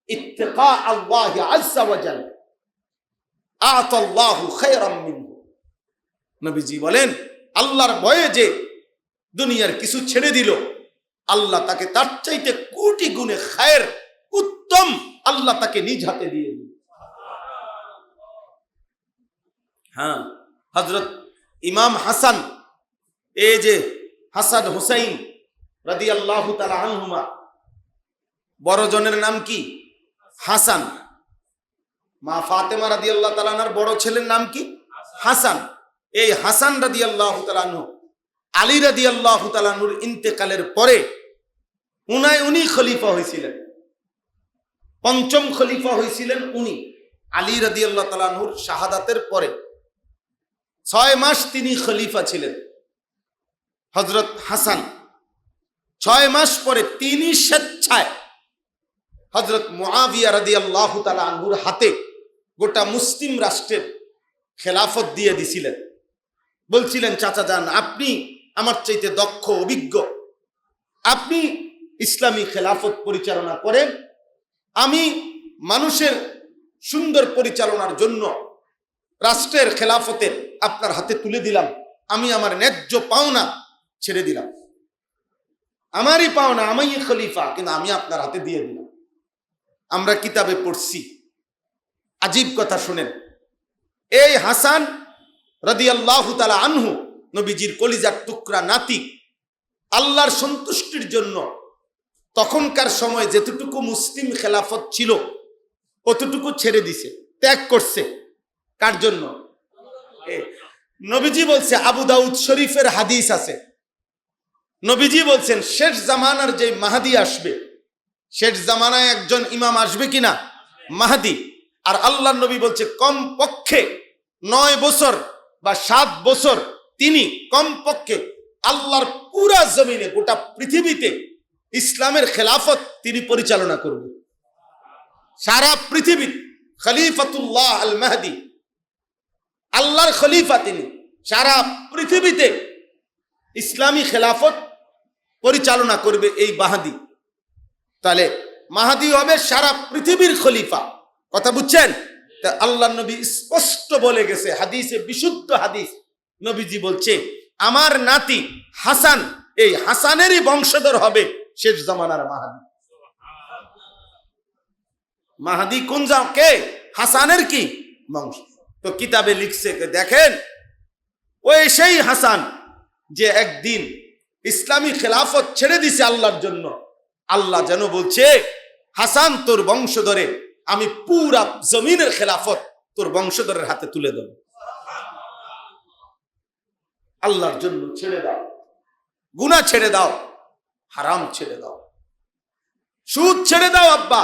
ইত্তিকা আল্লাহ আযজা ওয়া জাল আ'তা আল্লাহু খায়রাম মিনহু। নবীজি বলেন আল্লাহর ভয়ে যে দুনিয়ার কিছু ছেড়ে দিল, আল্লাহ তাকে তার চাইতে কোটি গুণে খায়ের, উত্তম আল্লাহ তাকে নিজ হাতে দিয়ে দিল। হ্যাঁ, হযরত ইমাম হাসান, এই যে হাসান হুসাইন রাদিয়াল্লাহু তাআলা আনহুমা, বড় জনের নাম কি? হাসান। মা ফাতেমা রাদিয়াল্লাহু তাআলা আনহার বড় ছেলের নাম কি? হাসান। এই হাসান রাদিয়াল্লাহু তাআলা আনহু আলী রাদিয়াল্লাহু তাআলা আনহুর ইন্তেকালের পরে উনি খলিফা হয়েছিলেন, 5ম খলিফা হয়েছিলেন উনি। আলী রাদিয়াল্লাহু তাআলা আনহুর শাহাদাতের পরে 6 মাস তিনি খলিফা ছিলেন। হযরত হাসান 6 মাস পরে তিনি স্বেচ্ছায় হযরত মুআবিয়া রাদিয়াল্লাহু তাআলা আনহুর হাতে গোটা মুসলিম রাষ্ট্রের খেলাফত দিয়ে দিছিলেন। বলছিলেন চাচা যান, আপনি আমার চাইতে দক্ষ, অভিজ্ঞ, আপনি ইসলামী খেলাফত পরিচালনা করেন, আমি মানুষের সুন্দর পরিচালনার জন্য রাষ্ট্রের খেলাফতের আপনার হাতে তুলে দিলাম। আমি আমার ন্যায্য পাওনা ছেড়ে দিলাম, আমারই পাওনা, আমি খলিফা, কিন্তু আমি আপনার হাতে দিয়ে দিলাম। আমরা কিতাবে পড়ছি, আজীব কথা শুনেন। এই হাসান রাদিয়াল্লাহু তাআলা আনহু নবীজির কলিজার টুকরা নাতি, আল্লাহর সন্তুষ্টির জন্য তখনকার সময় যেতটুকু মুসলিম খেলাফত ছিল অতটুকু ছেড়ে দিছে, ত্যাগ করছে। কার জন্য? নবীজি বলছে, আবু দাউদ শরীফের হাদিস আছে, নবীজি বলছেন শেষ জামানার যে মাহাদি আসবে, শেষ জামানায় একজন ইমাম আসবে কিনা? মাহাদি। আর আল্লাহ নবী বলছে কমপক্ষে 9 বছর বা 7 বছর তিনি কমপক্ষে আল্লাহর পুরা জমিনে, গোটা পৃথিবীতে ইসলামের খেলাফত তিনি পরিচালনা করবেন। সারা পৃথিবী খলিফাতুল্লাহ আল মাহদি, আল্লাহর খলিফা তিনি, সারা পৃথিবীতে ইসলামী খেলাফত পরিচালনা করবে এই মাহাদি। তাহলে মাহাদি হবে সারা পৃথিবীর খলিফা। কথা বুঝছেন? তা আল্লাহ নবী স্পষ্ট বলে গেছে হাদিসে, বিশুদ্ধ হাদিস, নবীজি বলছে আমার নাতি হাসান, এই হাসানেরই বংশধর হবে শেষ জামানার মাহাদি। মাহাদি কোন কে? হাসানের কি বংশ। তো কিতাবে লিখছে, দেখেন ওই সেই হাসান যে একদিন ইসলামী খেলাফত ছেড়ে দিছে আল্লাহর জন্য। আল্লাহ যেন বলছে হাসান তোর বংশধরে আমি পুরা জমিনের খেলাফত তোর বংশধরের হাতে তুলে দেব। আল্লাহর জন্য ছেড়ে দাও, গুনাহ ছেড়ে দাও, হারাম ছেড়ে দাও, সুদ ছেড়ে দাও, আব্বা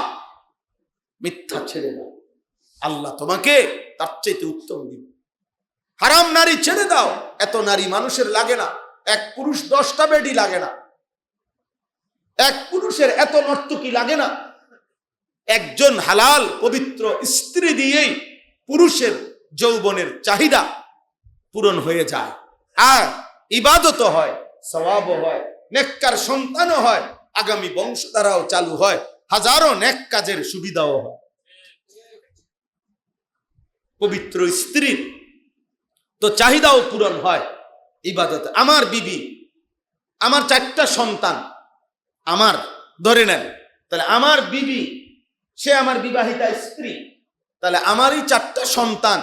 মিথ্যা ছেড়ে দাও, আল্লাহ তোমাকে তার চাইতে উত্তম দিবে। হারাম নারী ছেড়ে দাও, এত নারী মানুষের লাগে না, এক পুরুষ 10টা বেডি লাগে না, এক পুরুষের এত নর্তকী লাগে না। একজন হালাল পবিত্র স্ত্রী দিয়েই পুরুষের যৌবনের চাহিদা পূরণ হয়ে যায়, আর ইবাদত হয়, সওয়াব হয়, নেককার সন্তানও হয়, আগামী বংশধারাও চালু হয়, হাজারো নেক কাজের সুবিধাও হয়। পবিত্র স্ত্রীর তো চাহিদাও পূরণ হয় ইবাদত। আমার বিবি, আমার 4টা সন্তান, আমার ধরে নেন, তাহলে আমার বিবি সে আমার বিবাহিতা স্ত্রী, তাহলে আমারই 4টা সন্তান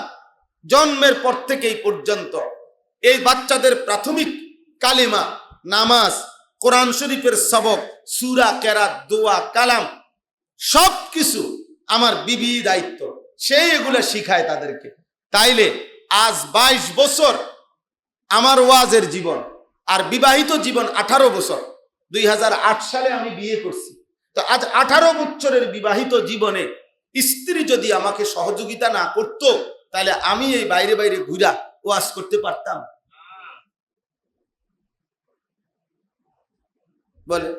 জন্মের পর থেকে এই পর্যন্ত এই বাচ্চাদের প্রাথমিক কালিমা, নামাজ, কোরআন শরীফের সবক, সূরা, কেরাত, দোয়া, কালাম সবকিছু আমার বিবি দায়িত্ব, সেই এগুলো শিখায় তাদেরকে। তাইলে আজ 22 বছর আমার ওয়াজের জীবন, আর বিবাহিত জীবন 18 বছর। 2008 সালে আমি বিয়ে করছি, তো আজ 18 বছরের বিবাহিত জীবনে স্ত্রী যদি আমাকে সহযোগিতা না করত, তাহলে আমি এই বাইরে বাইরে ঘুরা ওয়াজ করতে পারতাম? বলে।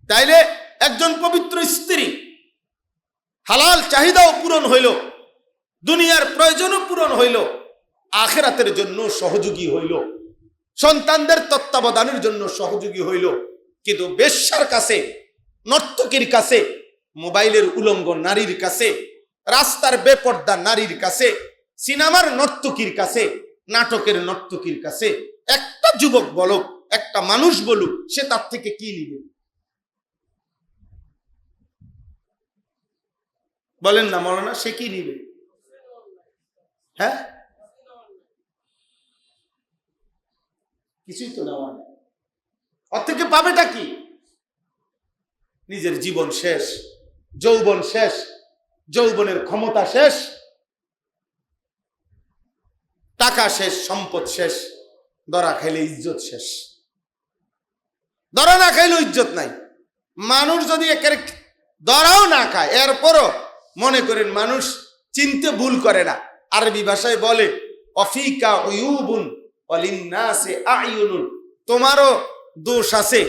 তাইলে একজন পবিত্র স্ত্রী হালাল চাহিদাও পূরণ হইল, দুনিয়ার প্রয়োজনও পূরণ হইল, আখিরাতের জন্য সহযোগী হইল, সন্তানদের তত্ত্বাবধানের জন্য সহযোগী হইল। কিন্তু বেশ্যার কাছে, নর্তকীর কাছে, মোবাইলের উলঙ্গ নারীর কাছে, রাস্তার বেপর্দা নারীর কাছে, সিনেমার নর্তকীর কাছে, নাটকের নর্তকীর কাছে একটা যুবক বলুক, একটা মানুষ বলুক, সে তার থেকে কি নিবে? বলেন না মাওলানা, সে কি নিবে? হ্যাঁ, কিছুই তো নেওয়া নেই। ওর থেকে পাবেটা কি? নিজের জীবন শেষ, যৌবন শেষ, যৌবনের ক্ষমতা শেষ, টাকা শেষ, সম্পদ শেষ, ধরা খাইলে ইজ্জত শেষ। ধরা না খাইলেও ইজ্জত নাই। মানুষ যদি একের ধরাও না খায়, এরপরও মনে করেন মানুষ চিনতে ভুল করে না। আরবি ভাষায় বলে অফিকা উয়ুবুন ওয়ালিন্নাসি আয়ুনুন, তোমারও দোষ আছে,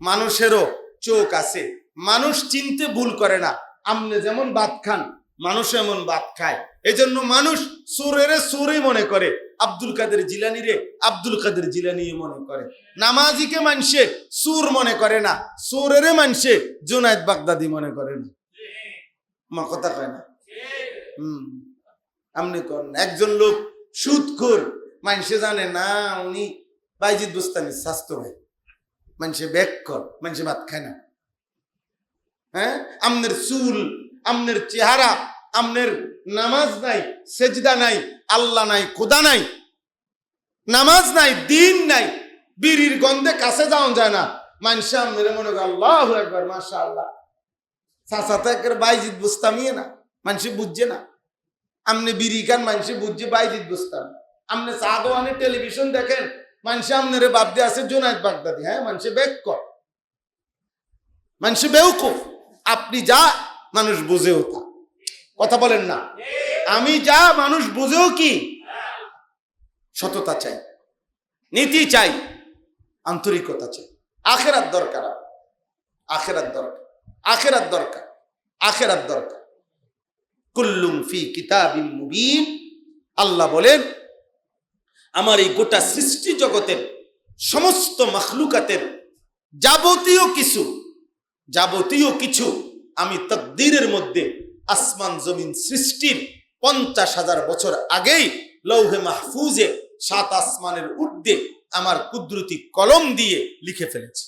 মানুষেরও চোখ আছে। মানুষ চিনতে ভুল করে না। আপনি যেমন ভাত খান, মানুষ এমন ভাত খায়। এই জন্য মানুষ সুরেরে সুরে মনে করে, আব্দুল কাদের জিলানি রে আব্দুল কাদের জিলানি মনে করে। নামাজিকে মানুষে সুর মনে করে না, সুরেরে মানুষে জুনায়েদ বাগদাদি মনে করে না। মা কথা কয় না? আপনি করেন। একজন লোক সুদখোর, মানুষে জানে না উনি বাইজিদ বুস্তানি স্বাস্থ্য ভাই, মানুষে ব্যাক কর, মানুষে ভাত খায় না। হ্যাঁ, আমনের চুল, আমনের চেহারা, আমনের নামাজ নাই, সেজদা নাই, আল্লাহ নাই, খোদা নাই, নামাজ নাই, দিন নাই, বিড়ির গন্ধে কাছে যাওয়া যায় না। মানুষে মেরে মনে করে আল্লাহু আকবার মাশাআল্লাহ, চাচা তো একের বাইজিৎ বুঝতামই না, মানুষে বুঝছে না। আমনে বিড়ি খান, মানুষে বুঝছে বাইজিৎ বুঝতাম। আমনে চা দোকানে টেলিভিশন দেখেন, মানুষে আমনের বাপ দিয়ে আছে জুনায়েদ বাগদাদি। হ্যাঁ, মানুষে বেকুব, মানুষে বেউকুফ। আপনি যা মানুষ বুঝেও তা। কথা বলেন না? আমি যা মানুষ বুঝেও কি? সততা চাই, নীতি চাই, আন্তরিকতা চাই। আখেরাত দরকার, আখেরাত দরকার, আখেরাত দরকার, আখেরাত দরকার। কুল্লুম ফি কিতাবিম মুবিন। আল্লাহ বলেন আমার এই গোটা সৃষ্টি জগতের সমস্ত মাখলুকাতের যাবতীয় কিছু আমি তাকদীরের মধ্যে আসমান জমিন সৃষ্টির 50,000 বছর আগেই লৌহে মাহফুজে 7 আসমানের ঊর্ধ্বে আমার কুদরতি কলম দিয়ে লিখে ফেলেছি।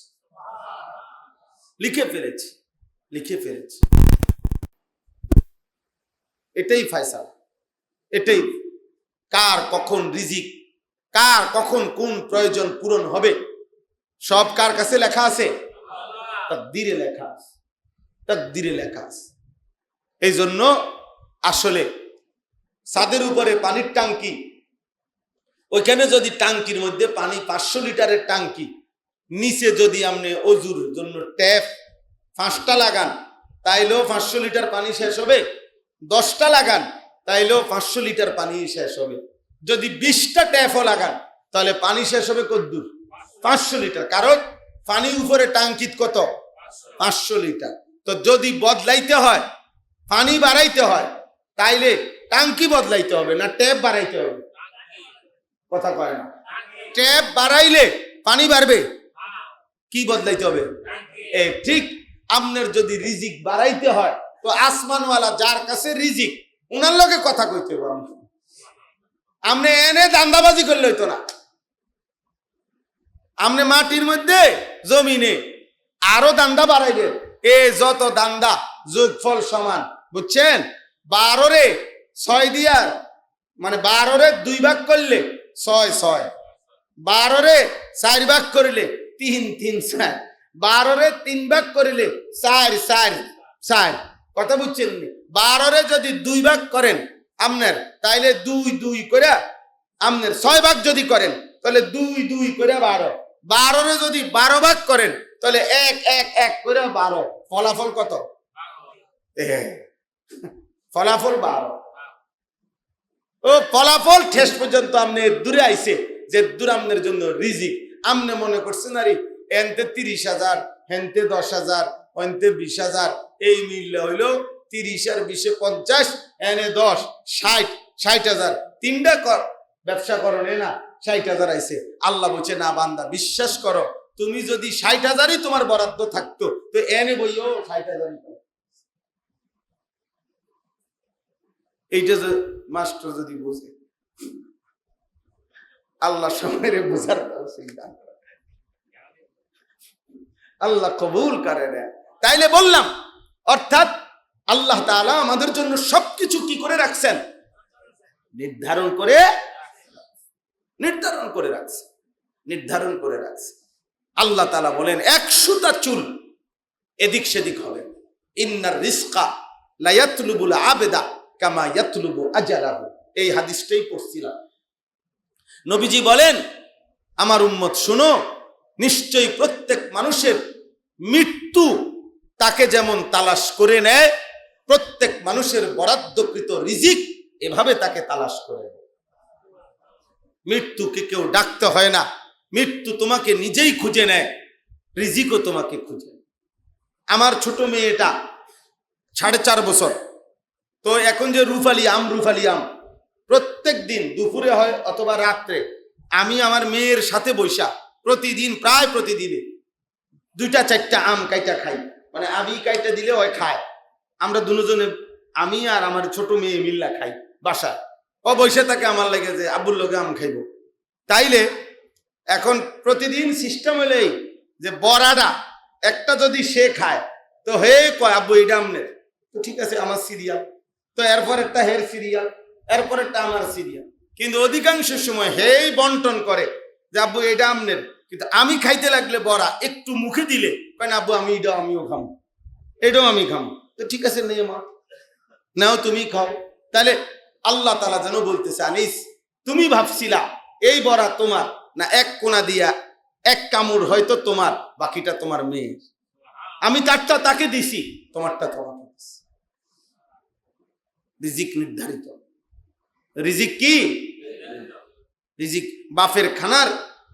এটাই ফয়সালা, এটাই কার কখন রিজিক, কার কখন কোন প্রয়োজন পূরণ হবে, সব কার কাছে লেখা আছে? তাকদীরে লেখা আছে, তাকদীরে লেখা আছে। এই জন্য আসলে ছাদের উপরে পানির টাঙ্কি, ওইখানে যদি টাঙ্কির মধ্যে পানি 500 লিটারের টাঙ্কি, নিচে যদি আপনি অজুর জন্য ট্যাপ 5টা লাগান তাইলেও 500 লিটার পানি শেষ হবে। 10টা লাগান তাইলেও 500 লিটার পানি শেষ হবে। যদি 20টা ট্যাপও লাগান তাহলে পানি শেষ হবে কতদূর? 500 লিটার। কারণ পানি উপরে টাঙ্কিত কত? 500 লিটার। তো যদি বদলাইতে হয়, পানি বাড়াইতে হয়, তাইলে টাঙ্কি বদলাইতে হবে না ট্যাপ বাড়াইতে হবে? কথা কয় না? ট্যাপ বাড়াইলে পানি বাড়বে, কি বদলাইতে হবে? ঠিক আপনার যদি রিজিক বাড়াইতে হয় তো আসমানওয়ালা যার কাছে রিজিক উনার লগে কথা কইতে হবে। আপনি এনে দান্দাবাজি করলে হইতো না। আপনি মাটির মধ্যে জমিনে আরো দান্দা বাড়াইবে, এ যত দান্দা যোগফল সমান, বুঝছেন? 12 রে 6 দিয়া, মানে 12 রে 2 ভাগ করলে 6 6, 12 রে 4 ভাগ করিলে 3 3 4, 12 রে 3 ভাগ করিলে 4 4 4। কথা বুঝছেন? 12 রে যদি 2 ভাগ করেন আপনার, তাইলে 2 2 করে আপনার 6 ভাগ যদি করেন তাহলে 2 2 করে 12। 12 রে যদি 12 ভাগ করেন তাহলে 1 1 1 করে 12। ফলাফল কত? ফলাফল 12। ও ফলাফল শেষ পর্যন্ত আপনি দূরে আইছে, যে দূর আপনার জন্য রিজিক। আপনি মনে করছেন আরে এনতে 30,000, হেনতে 10,000, ওনতে 20,000, এই মিললে হইল 30 আর 20 50, এনে 10 60 60,000। 3টা ব্যবসা করো না, 60,000 আইছে। আল্লাহ বলছে না বান্দা, বিশ্বাস করো, তুমি যদি 60,000ই তোমার বরাদ্দ থাকতো তো এনে বইও 60,000। এইটা যে মাস্টার যদি বুঝে, আল্লাহ সবাই বুঝার আল্লাহ কবুল করে নেয়। তাইলে বললাম, অর্থাৎ আল্লাহ তাআলা আমাদের জন্য সবকিছু কি করে রাখছেন? নির্ধারণ করে রাখছে। আল্লাহ তাআলা বলেন 100টা চুল এদিক সেদিক হবে। ইন্নার রিজকা লা ইয়াতলুবুল আবদা কামা ইয়াতলুবু আজালাহু। এই হাদিসটাই পড়ছিলাম। নবীজি বলেন, আমার উম্মত শোনো, নিশ্চয়ই প্রত্যেক মানুষের মৃত্যু তাকে যেমন তালাশ করে নেয়, প্রত্যেক মানুষের বরাদ্দকৃত রিজিক এভাবে তাকে তালাশ করে নেয়। মৃত্যুকে কেউ ডাকতে হয় না, মৃত্যু তোমাকে নিজেই খুঁজে নেয়, রিজিকও তোমাকে খুঁজে। আমার ছোট মেয়েটা 4.5 বছর, তো এখন যে রুফালি আম প্রত্যেক দিন দুপুরে হয় অথবা রাত্রে আমি আমার মেয়ের সাথে বৈশা প্রায় প্রতিদিনে 2টা 4টা আম কাইটা খাই। মানে আমি কাইটা দিলে ওই খায়, আমরা দুজনে, আমি আর আমার ছোট মেয়ে মিল্লা খাই বাসায়। ও বৈশা থাকে আমার লাগে যে আব্বুর লগে আম খাইব। তাইলে এখন প্রতিদিন সিস্টেম হলেই যে বড়াটা একটা যদি সে খায় তো হে কয় আব্বু এটা আমনের, তো ঠিক আছে আমার সিরিয়াল, তো এরপর একটা হের সিরিয়াল, এরপর একটা আমার সিরিয়াল। কিন্তু অধিকাংশ সময় হেই বন্টন করে যে আব্বু এটা আমনের, কিন্তু আমি খাইতে লাগলে বড়া একটু মুখে দিলে কয় না আব্বু আমি এটাও আমিও খামো, এটাও আমি খামো। তো ঠিক আছে নেই মা, নাও তুমি খাও। তাহলে আল্লাহ তাআলা যেন বলতেছে, আনিস তুমি ভাবছিলা এই বড়া তোমার না, এক কোনা দিয়া এক কামড় হয়তো তোমার, বাকিটা তোমার মেয়ে। আমি তারটা তাকে দিছি, তোমারটা তোমাকে দিছি। রিজিক নির্ধারিত। রিজিক কি? রিজিক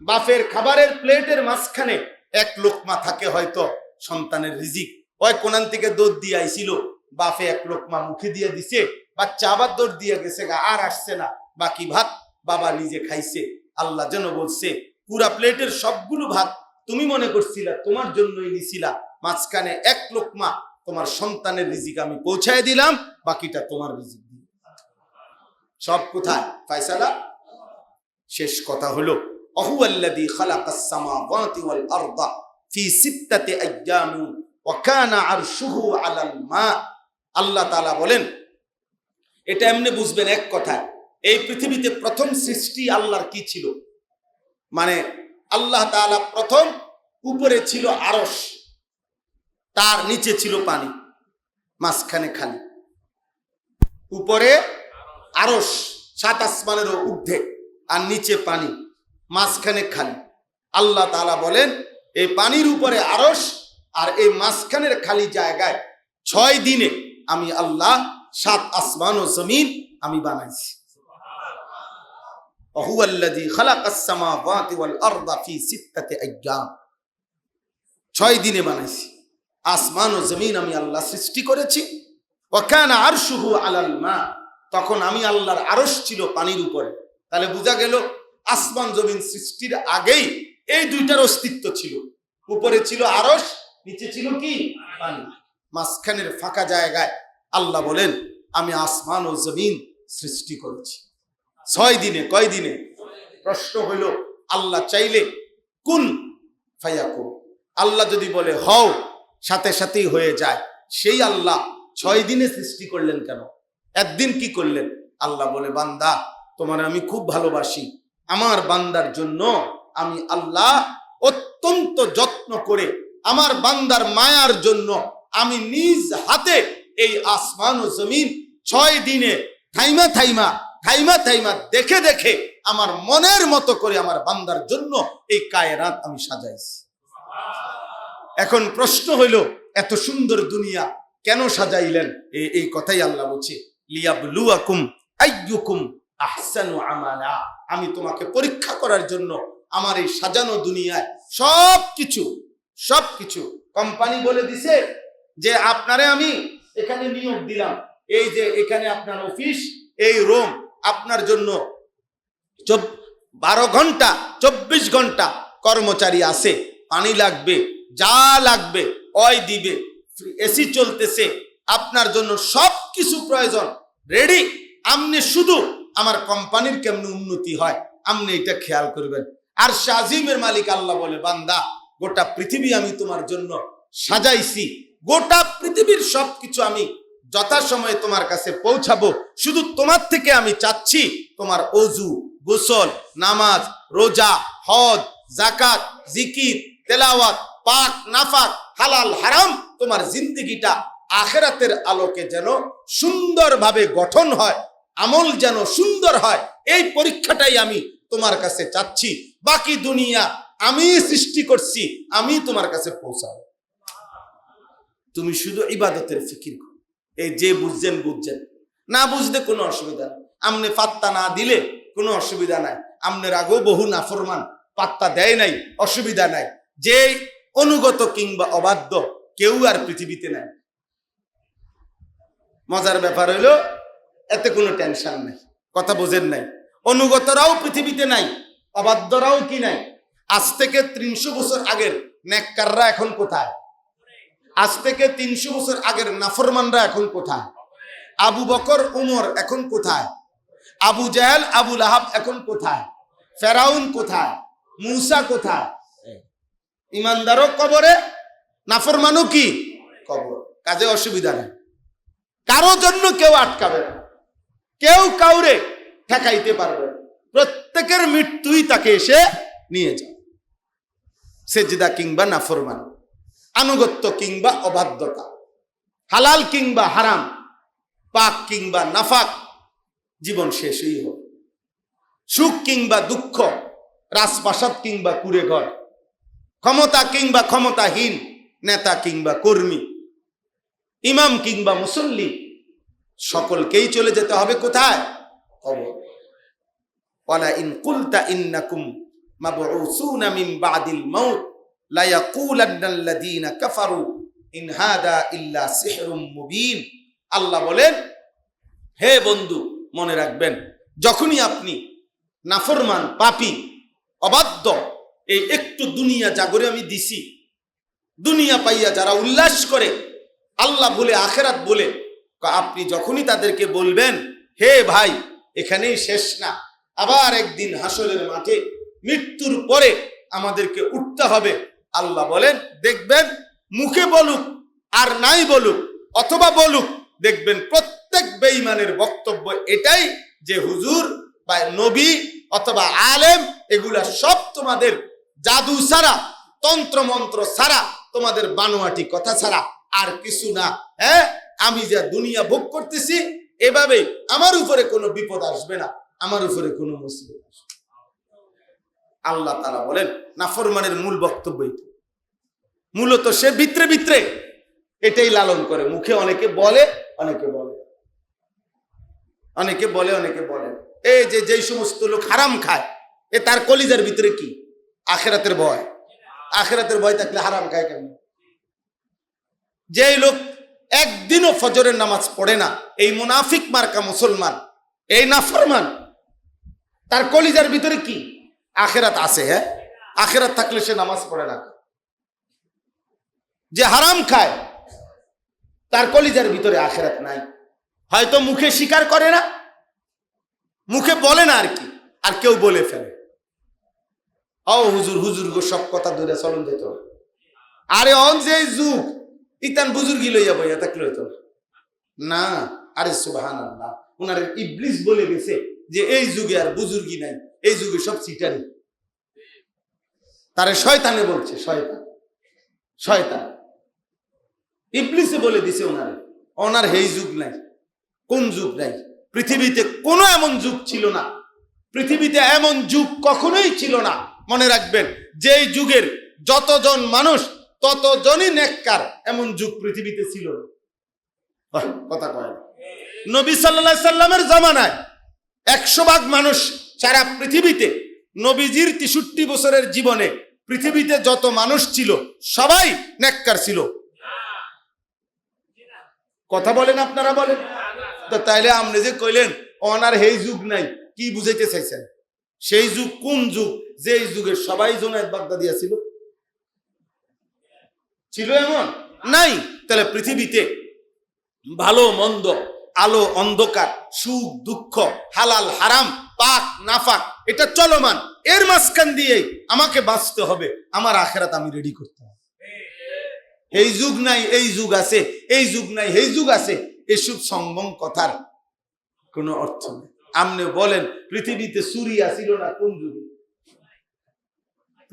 বাফের খাবারের প্লেটের মাঝখানে এক লোকমা থাকে হয়তো সন্তানের রিজিক। ওই কোনান থেকে দৌড় দিয়ে আইছিল, বাফে এক লোকমা মুখে দিয়ে দিছে, বাচ্চা আবার দৌড় দিয়ে গেছে, আর আসছে না, বাকি ভাত বাবা নিজে খাইছে। আল্লাহ যেন বলছে পুরা প্লেটের সবগুলো ভাত তুমি মনে করছিলা তোমার জন্যই নিছিলা, মাঝখানে এক লোকমা তোমার সন্তানের রিজিক আমি পৌঁছায় দিলাম, বাকিটা তোমার রিজিক। সব কোথায় ফায়সালা? শেষ কথা হলো আহুয়াল্লাযী খালাকাস সামাওয়াতি ওয়াল আরদা ফি সিত্তাতি আইয়ামিন ওয়া কানা আরশুহু আলাল মা। আল্লাহ তাআলা বলেন, এটা এমনি বুঝবেন এক কথা, এই পৃথিবীতে প্রথম সৃষ্টি আল্লাহর কি ছিল? মানে আল্লাহ তাআলা প্রথম উপরে ছিল আরশ, তার নিচে ছিল পানি, মাঝখানে খালি। উপরে আরশ, সাত আসমানেরও ঊর্ধ্বে, আর নিচে পানি, মাঝখানে খালি। আল্লাহ তাআলা বলেন এই পানির উপরে আরশ আর এই মাঝখানের খালি জায়গায় 6 দিনে আমি আল্লাহ 7 আসমান ও জমিন আমি বানাইছি। ওয়াহুয়াল্লাযী খালাকাস সামাওয়াতি ওয়াল আরদা ফি সিত্তাতি আইয়াম, 6 দিনে বানাইছি। আসমান ও জমিন আমি আল্লাহ সৃষ্টি করেছি। ওয়া কানা আরশুহু আলাল মা, তখন আমি আল্লাহর আরশ ছিল পানির উপরে। তাহলে বোঝা গেল আসমান জমিন সৃষ্টির আগেই এই দুইটার অস্তিত্ব ছিল। উপরে ছিল আরশ, নিচে ছিল কি? পানি। মাঝখানের ফাঁকা জায়গায় আল্লাহ বলেন আমি আসমান ও জমিন সৃষ্টি করেছি 6 দিনে। কয় দিনে? প্রশ্ন হইল আল্লাহ চাইলে কুন ফায়াকুন, আল্লাহ যদি বলে হও, সাথে সাথেই হয়ে যায়। সেই আল্লাহ 6 দিনে সৃষ্টি করলেন কেন? একদিন কি করলেন? আল্লাহ বলে বান্দা তোমার আমি খুব ভালোবাসি, আমার বান্দার জন্য আমি আল্লাহ অত্যন্ত যত্ন করে, আমার বান্দার মায়ার জন্য আমি নিজ হাতে এই আসমান ও জমিন 6 দিনে থাইমা থাইমা দেখে দেখে আমার মনের মতো করে আমার বান্দার জন্য এই কায়নাত আমি সাজাইছি। এখন প্রশ্ন হইল এত সুন্দর দুনিয়া কেন সাজাইলেন? এই কথাই আল্লাহ বলছে লিয়াবলুয়াকুম আইয়ুকুম আহসানু আমালা, আমি তোমাকে পরীক্ষা করার জন্য আমার এই সাজানো দুনিয়ায় সবকিছু কোম্পানি বলে দিছে যে আপনারে আমি এখানে নিয়োগ দিলাম, এই যে এখানে আপনার অফিস, এই রুম আপনার জন্য 12 ঘন্টা 24 ঘন্টা কর্মচারী আছে, পানি লাগবে, যা লাগবে ওই দিবে, এসি চলতেছে, আপনার জন্য সবকিছু প্রয়োজন রেডি। আপনি শুধু আমার কোম্পানির কেমন উন্নতি হয় আপনি এটা খেয়াল করবেন। আর শাজিমের মালিক আল্লাহ বলে বান্দা গোটা পৃথিবী আমি তোমার জন্য সাজাইছি, গোটা পৃথিবীর সবকিছু আমি যথাসময়ে তোমার কাছে পৌঁছাবো। শুধু তোমার থেকে আমি চাচ্ছি তোমার ওযু, গোসল, নামাজ, রোজা, হজ, যাকাত, জিকির, তেলাওয়াত, পাক নাফাক, হালাল হারাম, তোমার জিন্দেগিটা আখিরাতের আলোকে যেন সুন্দরভাবে গঠন হয়, আমল যেন সুন্দর হয়, এই পরীক্ষাটাই আমি তোমার কাছে চাচ্ছি। বাকি দুনিয়া আমি সৃষ্টি করছি, আমি তোমার কাছে পৌঁছাবো। তুমি শুধু ইবাদতের ফিকির করো। এই যে বুঝছেন, না বুঝলে কোনো অসুবিধা নেই, আমনে পাত্তা না দিলে কোনো অসুবিধা নাই। আমনের আগেও বহু নাফরমান পাত্তা দেয় নাই, অসুবিধা নাই। যে অনুগত কিংবা অবাধ্য কেউ আর পৃথিবীতে নাই। মজার ব্যাপার হইল এতে কোনো টেনশন নাই, কথা বোঝেন নাই। অনুগতরাও পৃথিবীতে নাই, অবাধ্যরাও কি নাই। আজ থেকে 300 বছর আগের নেককাররা এখন কোথায়? আজ থেকে 300 বছর আগের নাফরমানরা এখন কোথায়? আবু বকর উমর এখন কোথায়? আবু জাহেল আবু লাহাব এখন কোথায়? ফেরাউন কোথায়? মুসা কোথায়? ইমানদারও কবরে, নাফরমানও কি কবর। কাজে অসুবিধা নেই, কারো জন্য কেউ আটকাবে না, কেউ কাউরে ঠেকাইতে পারবে না। প্রত্যেকের মৃত্যুই তাকে এসে নিয়ে যায়। সেজদা কিংবা নাফরমানি, আনুগত্য কিংবা অবাধ্যতা, হালাল কিংবা হারাম, পাক কিংবা নাফাক, জীবন শেষই হোক। সুখ কিংবা দুঃখ, রাজপ্রাসাদ কিংবা কুড়ে ঘর, ক্ষমতা কিংবা ক্ষমতাহীন, নেতা কিংবা কর্মী, ইমাম কিংবা মুসল্লি, সকলকেই চলে যেতে হবে কোথায়? কবর। ওয়ালা ইন কুলতা ইন্নাকুম মাবউসুনা মিন বাদিল মাউত লা ইয়াকুলান্নাল্লাযীনা কাফারু ইন হাদা ইল্লা সিহরুম মুবিন। আল্লাহ বলেন, হে বন্ধু, মনে রাখবেন, যখনই আপনি নাফরমান, পাপী, অবাধ্য, এই একটু দুনিয়া জাগরে আমি দিছি, দুনিয়া পাইয়া যারা উল্লাস করে, আল্লাহ বলে আখেরাত বলে, আপনি যখনই তাদেরকে বলবেন, হে ভাই, এখানেই শেষ না, আবার একদিন হাসরের মাঠে মৃত্যুর পরে আমাদেরকে উঠতে হবে, আল্লাহ বলেন, দেখবেন মুখে বলুক আর নাই বলুক, অথবা বলুক, দেখবেন প্রত্যেক বেঈমানের বক্তব্য এটাই যে হুজুর বা নবী অথবা আলেম এগুলা সব তোমাদের জাদু ছাড়া, তন্ত্র মন্ত্র ছাড়া, তোমাদের বানোয়াটি কথা ছাড়া আর কিছু না। হ্যাঁ, আমি যা দুনিয়া ভোগ করতেছি, এভাবে আমার উপরে কোনো বিপদ আসবে না, আমার উপরে কোনো মুসিবত আসবে। আল্লাহ তাআলা বলেন, নাফরমানের মূল বক্তব্য এটা। মূলত সে ভিতরে ভিতরে এটাই লালন করে, মুখে অনেকে বলে, অনেকে বলে, অনেকে বলে, অনেকে বলে। এই যে যেই সমস্ত লোক হারাম খায়, এ তার কলিজার ভিতরে কি? আখিরাতের ভয়। আখিরাতের ভয় থাকলে হারাম খায় কেন? যেই লোক একদিনও ফজরের নামাজ পড়ে না, এই মুনাফিক মার্কা মুসলমান, এই নাফরমান, তার কলিজার ভিতরে কি? আখিরাত আছে। হ্যাঁ, আখিরাত থাকলে সে নামাজ পড়ে না। যে হারাম খায়, তার কলিজার ভিতরে আখিরাত নাই। হয়তো মুখে স্বীকার করে না, মুখে বলে না আর কি, আর কেউ বলে ফেলে, ও হুজুর, হুজুর গো, সব কথা ধরে চলন যেত। আরে অন যে যুগ, ইতান বুজুর্গি লইয়া বইয়া থাকলে হইতো না। আরে সুবহানাল্লাহ, উনার ইবলিস বলে গেছে যে এই যুগে আর বুজুর্গি নাই, এই যুগে সব চিটারি। তারে শয়তানে বলছে, শয়তান, শয়তান ইবলিসে বলে দিছে ওনারে, ওনার এই যুগ নাই। কোন যুগ নাই? পৃথিবীতে কোনো এমন যুগ ছিল না, পৃথিবীতে এমন যুগ কখনোই ছিল না। মনে রাখবেন, যেই যুগের যতজন মানুষ ততজনই নেককার, এমন যুগ পৃথিবীতে ছিল না। কথা কয় না। নবী সাল্লাল্লাহু আলাইহি সাল্লামের জামানায় 100 ভাগ মানুষ সারা পৃথিবীতে, নবীজির 63 বছরের জীবনে পৃথিবীতে যত মানুষ ছিল সবাই নেককার ছিল। কথা বলেন, আপনারা বলেন তো। তাইলে আপনি যে কইলেন ওনার এই যুগ নাই, কি বুঝাইতে চাইছেন? সেই যুগ কোন যুগ? যেই যুগে সবাই জুনায়েদ বাগদাদিয়া ছিল? ছিল এমন? নাই। তাহলে পৃথিবীতে ভালো মন্দ, আলো অন্ধকার, সুখ দুঃখ, হালাল হারাম, পাক নাফাক, এটা চলমান। এর মাঝখান দিয়ে আমাকে বাঁচতে হবে, আমার আখিরাত আমি রেডি করতে হবে। এই যুগ নাই, এই যুগ আছে, এই যুগ নাই, এই যুগ আছে, এসব সংবং কথার কোনো অর্থ নেই। আপনি বলেন, পৃথিবীতে চুরি ছিল না কোন যুগে?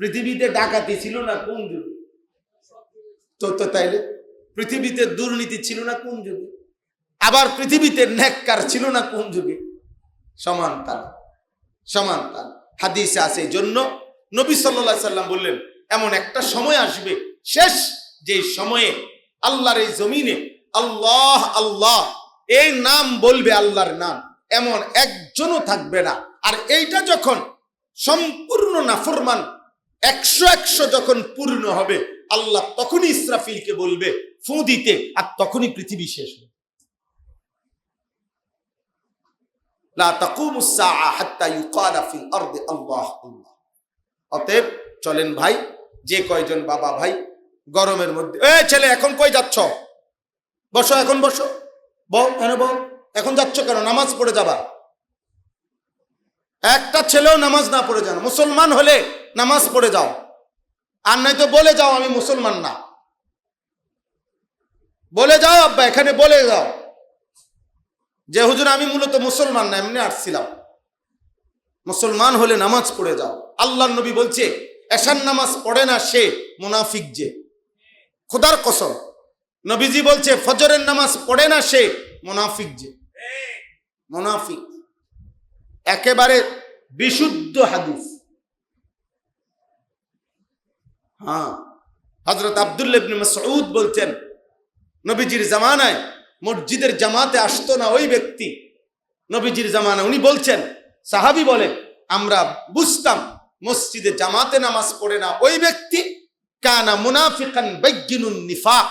পৃথিবীতে ডাকাতি ছিল না কোন যুগে? তো তাইলে পৃথিবীতে দুর্নীতি ছিল না কোন যুগে? আবার পৃথিবীতে নেককার ছিল না কোন যুগে? সমান তাল, সমান তাল। হাদিসে আছে, এই জন্য নবী সাল্লাল্লাহু আলাইহি সাল্লাম বললেন, এমন একটা সময় আসবে, শেষ, যে সময়ে আল্লাহর এই জমিনে আল্লাহ আল্লাহ এই নাম বলবে, আল্লাহর নাম, এমন একজনও থাকবে না। আর এইটা যখন সম্পূর্ণ নাফরমান 100 যখন পূর্ণ হবে, আল্লাহ তখনই ইসরাফিলকে বলবে ফু দিতে, আর তখনই পৃথিবী শেষ হবে। লা তাকুমুস সাআ হাত্তা ইউকালা ফিল আরদি আল্লাহ আল্লাহ। অতএব চলেন ভাই, যে কয়জন বাবা ভাই গরমের মধ্যে, ছেলে এখন কই যাচ্ছ? বসো, এখন বসো, বল, কেন বল, এখন যাচ্ছ কেন? নামাজ পড়ে যাবা। একটা ছেলেও নামাজ না পড়ে যান। মুসলমান হলে নামাজ পড়ে যাও, আর নাই তো বলে যাও আমি মুসলমান না। বলে যাও আব্বা, এখানে বলে যাও যে হুজুর আমি মূলত মুসলমান না, এমনি আসছিলাম। মুসলমান হলে নামাজ পড়ে যাও। আল্লাহর নবী বলছে, এশার নামাজ পড়ে না সে মুনাফিক যে। খোদার কসম নবীজি বলছে ফজরের নামাজ পড়ে না সে মুনাফিক যে। মুনাফিক একেবারে বিশুদ্ধ হাদিস। হ্যাঁ, হযরত আব্দুল্লাহ ইবনে মাসউদ বলছেন নবীজির জামানায় মসজিদের জামাতে আসতো না ওই ব্যক্তি। নবীজির জামানায় উনি বলছেন, সাহাবী বলেন, আমরা বুঝতাম মসজিদে জামাতে নামাজ পড়ে না ওই ব্যক্তি কানা মুনাফিকান বাইয়িনুন নিফাক,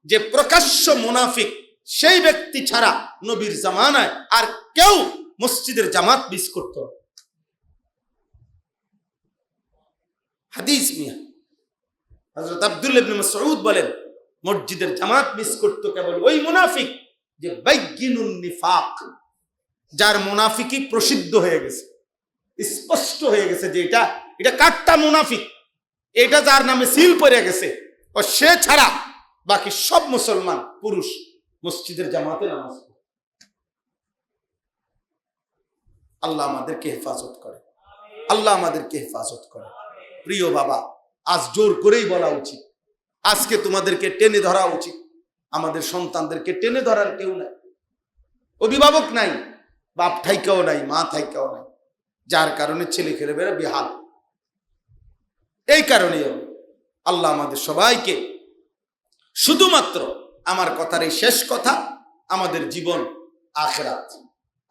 যে প্রকাশ্য মুনাফিক সেই ব্যক্তি ছাড়া নবীর জামানায় আর কেউ মসজিদের জামাত মিস করত না। হাদিস মিয়া হযরত আব্দুল্লাহ ইবনে মাসউদ বলেন মসজিদের জামাত মিস করত কেবল ওই মুনাফিক যে বাইয়িনুন নিফাক, যার মুনাফিকি প্রসিদ্ধ হয়ে গেছে, স্পষ্ট হয়ে গেছে যে এটা কাট্টা মুনাফিক, এটা যার নামে সিল পড়ে গেছে, ও সে ছাড়া বাকি সব মুসলমান পুরুষ মসজিদের জামাতে নামাজ পড়ে। আল্লাহ আমাদেরকে হেফাজত করে, আল্লাহ আমাদেরকে হেফাজত করে। প্রিয় বাবা, আজ জোর করেই বলা উচিত, আজকে তোমাদেরকে টেনে ধরা উচিত। আমাদের সন্তানদেরকে টেনে ধরার কেউ নাই, অভিভাবক নাই, বাপ থাইকাও নাই, মা থাইকাও নাই, যার কারণে ছেলে খেলে বেড়ে বেহাল। এই কারণে আল্লাহ আমাদের সবাইকে, শুধুমাত্র আমার কথার এই শেষ কথা, আমাদের জীবন আখিরাত।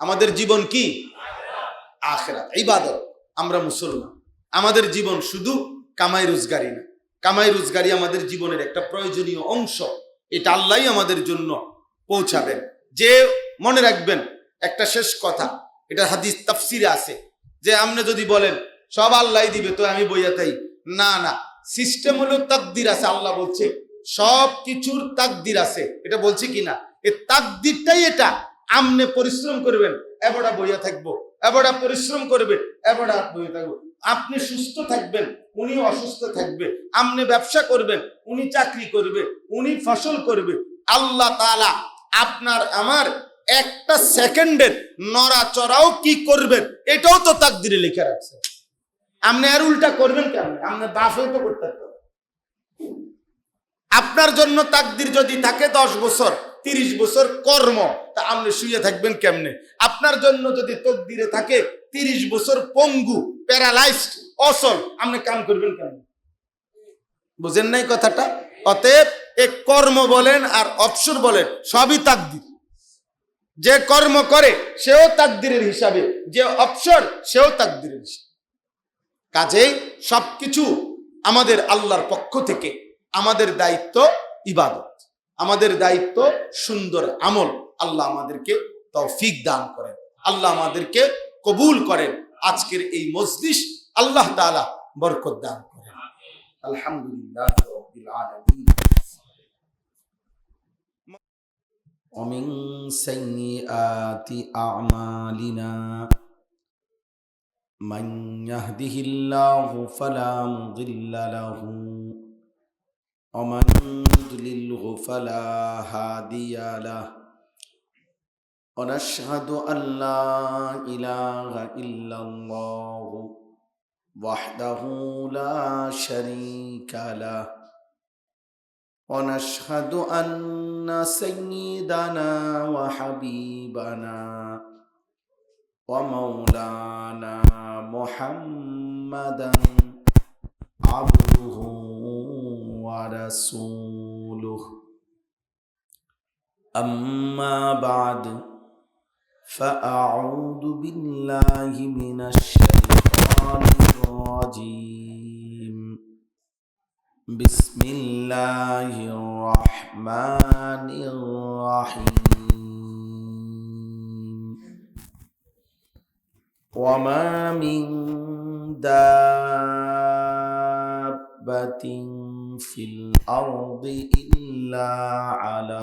আমাদের জীবন কি? আখিরাত, ইবাদত। আমরা মুসলমান, আমাদের জীবন শুধু কামাই রোজগারি না। কামাই রোজগারি আমাদের জীবনের একটা প্রয়োজনীয় অংশ, এটা আল্লাহই আমাদের জন্য পৌঁছাবেন। যে মনে রাখবেন একটা শেষ কথা, এটা হাদিস তাফসিরে আছে, যে আপনি যদি বলেন সব আল্লাহ দিবে তো আমি বইয়া তাই, না না, সিস্টেম হলো তাকদির আছে। আল্লাহ বলছে সব কিছুর তাকদির আছে, এটা বলছে কিনা? এই তাকদিরটাই এটা। আমনে পরিশ্রম করবেন, এবড়া বইয়া থাকবো, এবড়া পরিশ্রম করবে, এবড়া বইয়া থাকবো। আপনি সুস্থ থাকবেন, উনি অসুস্থ থাকবে। আপনি ব্যবসা করবেন, উনি চাকরি করবে, উনি ফসল করবে। আল্লাহ তাআলা আপনার আমার একটা সেকেন্ডের নড়াচড়াও কি করবেন এটাও তো তাকদিরে লিখে রাখছে। আপনি আর উল্টা করবেন কেন? আপনার বাপও তো করতে পারবে। আপনার জন্য তাকদির যদি থাকে 10 বছর 30 বছর কর্ম, তা আপনি শুয়ে থাকবেন কেমনে? আপনার জন্য যদি তকদিরে থাকে 30 বছর পঙ্গু, প্যারালাইজড, অসল, আপনি কাম করবেন কেমনে? বুঝেন নাই কথাটা? অতএব এক কর্ম বলেন আর অবসর বলেন, সবই তাকদির। যে কর্ম করে সেও তাকদিরের হিসাবে, যে অবসর সেও তাকদিরের হিসাবে। কাজেই সবকিছু আমাদের আল্লাহর পক্ষ থেকে। আমাদের দায়িত্ব ইবাদত, আমাদের দায়িত্ব সুন্দর আমল। আল্লাহ আমাদেরকে তৌফিক দান করেন, আল্লাহ আমাদেরকে কবুল করেন। আজকের এই মজলিস আল্লাহ তাআলা বরকত দান করেন। আলহামদুলিল্লাহ রাব্বিল আলামিন। ومن سيئات أعمالنا من يهده الله فلا مضل له ومن يضلله فلا هادي له ونشهد أن لا إله إلا الله وحده لا شريك له ونشهد أن سيدنا وحبيبنا ومولانا محمدا عبده ورسوله أما بعد فأعوذ بالله من الشيطان الرجيم بسم الله الرحمن الرحيم وما من دابة في الأرض إلا على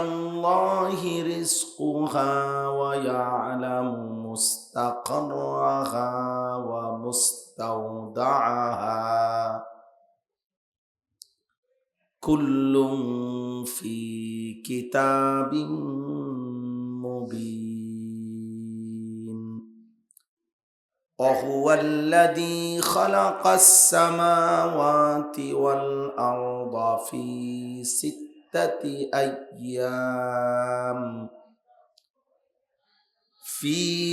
الله رزقها ويعلم مستقرها ومستودعها كل في كتاب مبين وهو الذي خلق السماوات والأرض في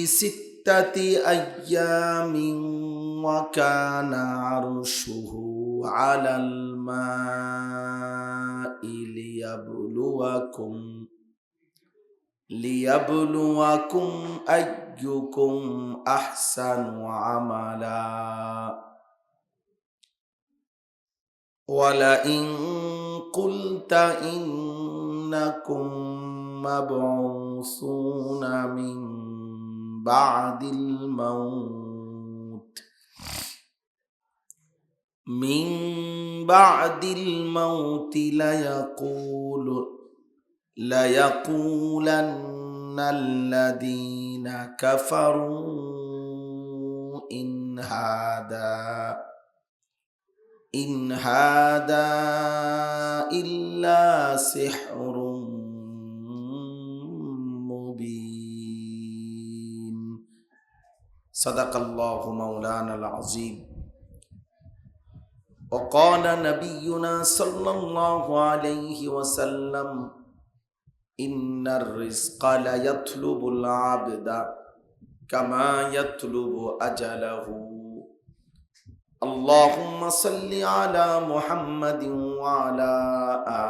ستة أيام وكان عرشه على الماء ليبلوكم أيكم أحسن عملا ولئن قلت إنكم مبعوثون من بعد الموت ليقولن الذين كفروا إن هذا إلا سحر مبين صدق الله مولانا العظيم وقال نبينا صلى الله عليه وسلم إن الرزق ليطلب العبد كما يطلب أجله اللهم صل على محمد وعلى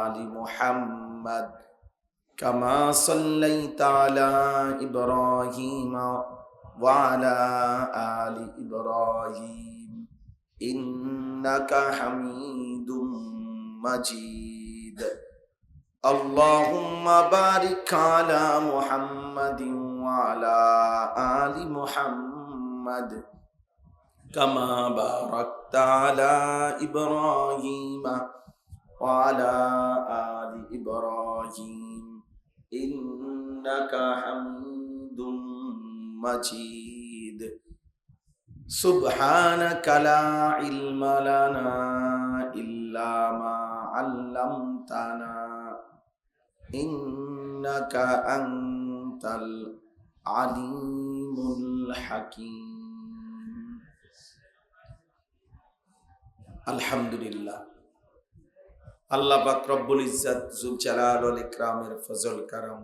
آل محمد كما صليت على إبراهيم وعلى آل إبراهيم إنك حميد مجيد اللهم بارك على محمد وعلى آل محمد كما باركت على إبراهيم وعلى آل إبراهيم إنك حميد مجيد سبحانك لا علم لنا إلا ما علمتنا إنك أنت العليم الحكيم আলহামদুলিল্লাহ আল্লাহ পাক রব্বুল ইজ্জত যুল জালাল ওয়াল ইকরামের ফজল করম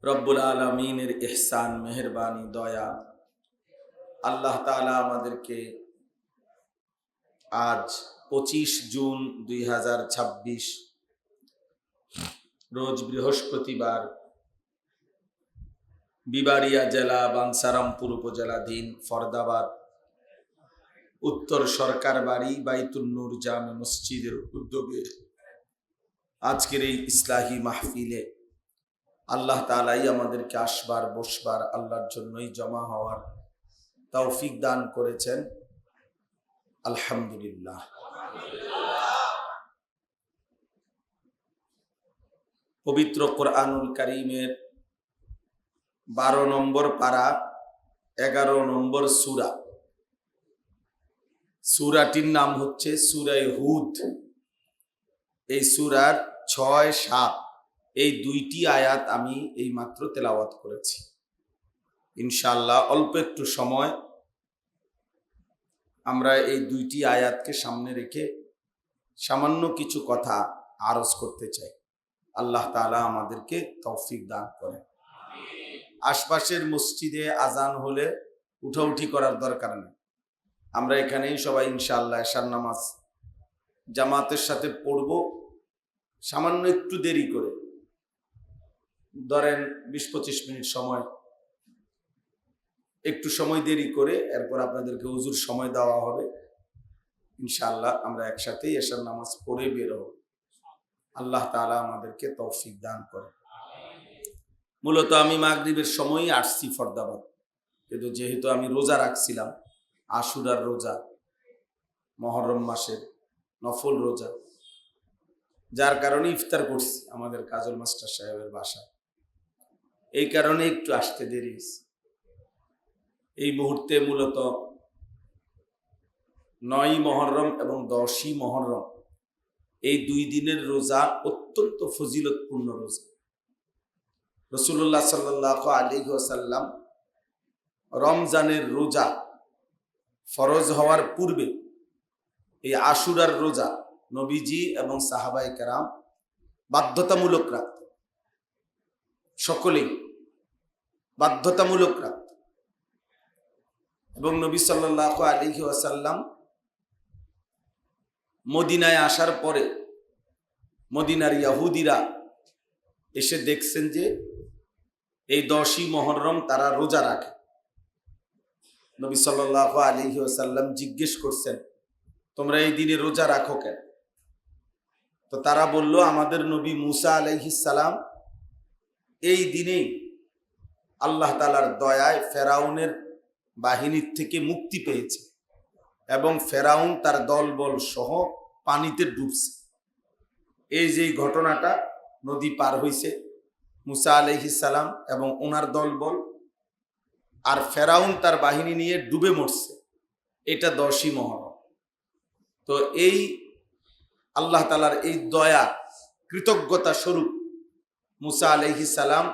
রব্বুল আলামিনের ইহসান মেহেরবানি দয়া আল্লাহ তাআলা আমাদেরকে আজ 25 জুন 2026 রোজ বৃহস্পতিবার বিবাড়িয়া জেলা বাঞ্ছারামপুর উপজেলাধীন ফরদাবাদ উত্তর সরকার বাড়ি বাইতুন নূর জামে মসজিদের উদ্যোগে আজকের এই ইসলাহি মাহফিলে আল্লাহ তাআলাই আমাদেরকে আসবার বসবার আল্লাহর জন্যই জমা হওয়ার তৌফিক দান করেছেন আলহামদুলিল্লাহ। পবিত্র কোরআনুল কারীমের 12 নম্বর পারা 11 নম্বর সূরা, সূরাটির নাম হচ্ছে সূরা হুদ। এই সূরার 6-7 এই দুইটি আয়াত আমি এই মাত্র তেলাওয়াত করেছি। ইনশাআল্লাহ অল্প একটু সময় আমরা এই দুইটি আয়াতকে সামনে রেখে সামান্য কিছু কথা আরজ করতে চাই। আল্লাহ তাআলা আমাদেরকে তৌফিক দান করেন। আশপাশের মসজিদে আজান হলে উঠাউঠি করার দরকার নেই, আমরা এখানেই সবাই ইনশাআল্লাহ এশার নামাজ জামাতের সাথে পড়ব। সামান্য একটু দেরি করে, ধরেন 20-25 মিনিট সময়, একটু সময় দেরি করে এরপর আপনাদেরকে হুজুর সময় দেওয়া হবে। ইনশাআল্লাহ আমরা একসাথেই এশার নামাজ পড়ে বের হব। আল্লাহ তাআলা আমাদেরকে তৌফিক দান করেন। মূলত আমি মাগরিবের সময়ই আসছি ফরদাবাদ, কিন্তু যেহেতু আমি রোজা রাখছিলাম, আশুরার রোজা, মুহররম মাসের নফল রোজা, যার কারণে ইফতার করছি আমাদের কাজল মাস্টার সাহেবের বাসায়। এই কারণে একটু আসতে দেরি হয়েছে। এই মুহূর্তে মূলত 9ই মুহররম এবং 10ই মুহররম এই 2 দিনের রোজা অত্যন্ত ফজিলতপূর্ণ রোজা। রাসূলুল্লাহ সাল্লাল্লাহু আলাইহি ওয়াসাল্লাম রমজানের রোজা ফরজ হওয়ার পূর্বে এই আশুরার রোজা নবীজি এবং সাহাবায়ে কেরাম বাধ্যতামূলক রাখত, সকলেই বাধ্যতামূলক রাখত। এবং নবী সাল্লাল্লাহু আলাইহি ওয়াসাল্লাম মদিনায় আসার পরে মদিনার ইহুদিরা এসে দেখছেন যে এই 10ই মুহররম তারা রোজা রাখে। নবী সাল্লাল্লাহু আলাইহি ওয়াসাল্লাম জিজ্ঞেস করছেন, তোমরা এই দিনে রোজা রাখো কেন? তো তারা বলল, আমাদের নবী মুসা আলাইহিস সালাম এই দিনেই আল্লাহ তাআলার দয়ায় ফেরাউনের বাহিনীর থেকে মুক্তি পেয়েছে এবং ফেরাউন তার দলবল সহ পানিতে ডুবছে। এই যে ঘটনাটা, নদী পার হইছে মুসা আলাইহিস সালাম এবং ওনার দলবল, আর ফেরাউন তার বাহিনী নিয়ে ডুবে মরছে, এটা 10ই মুহররম। তো এই আল্লাহ তাআলার এই দয়া কৃতজ্ঞতা স্বরূপ মুসা আলাইহিস সালাম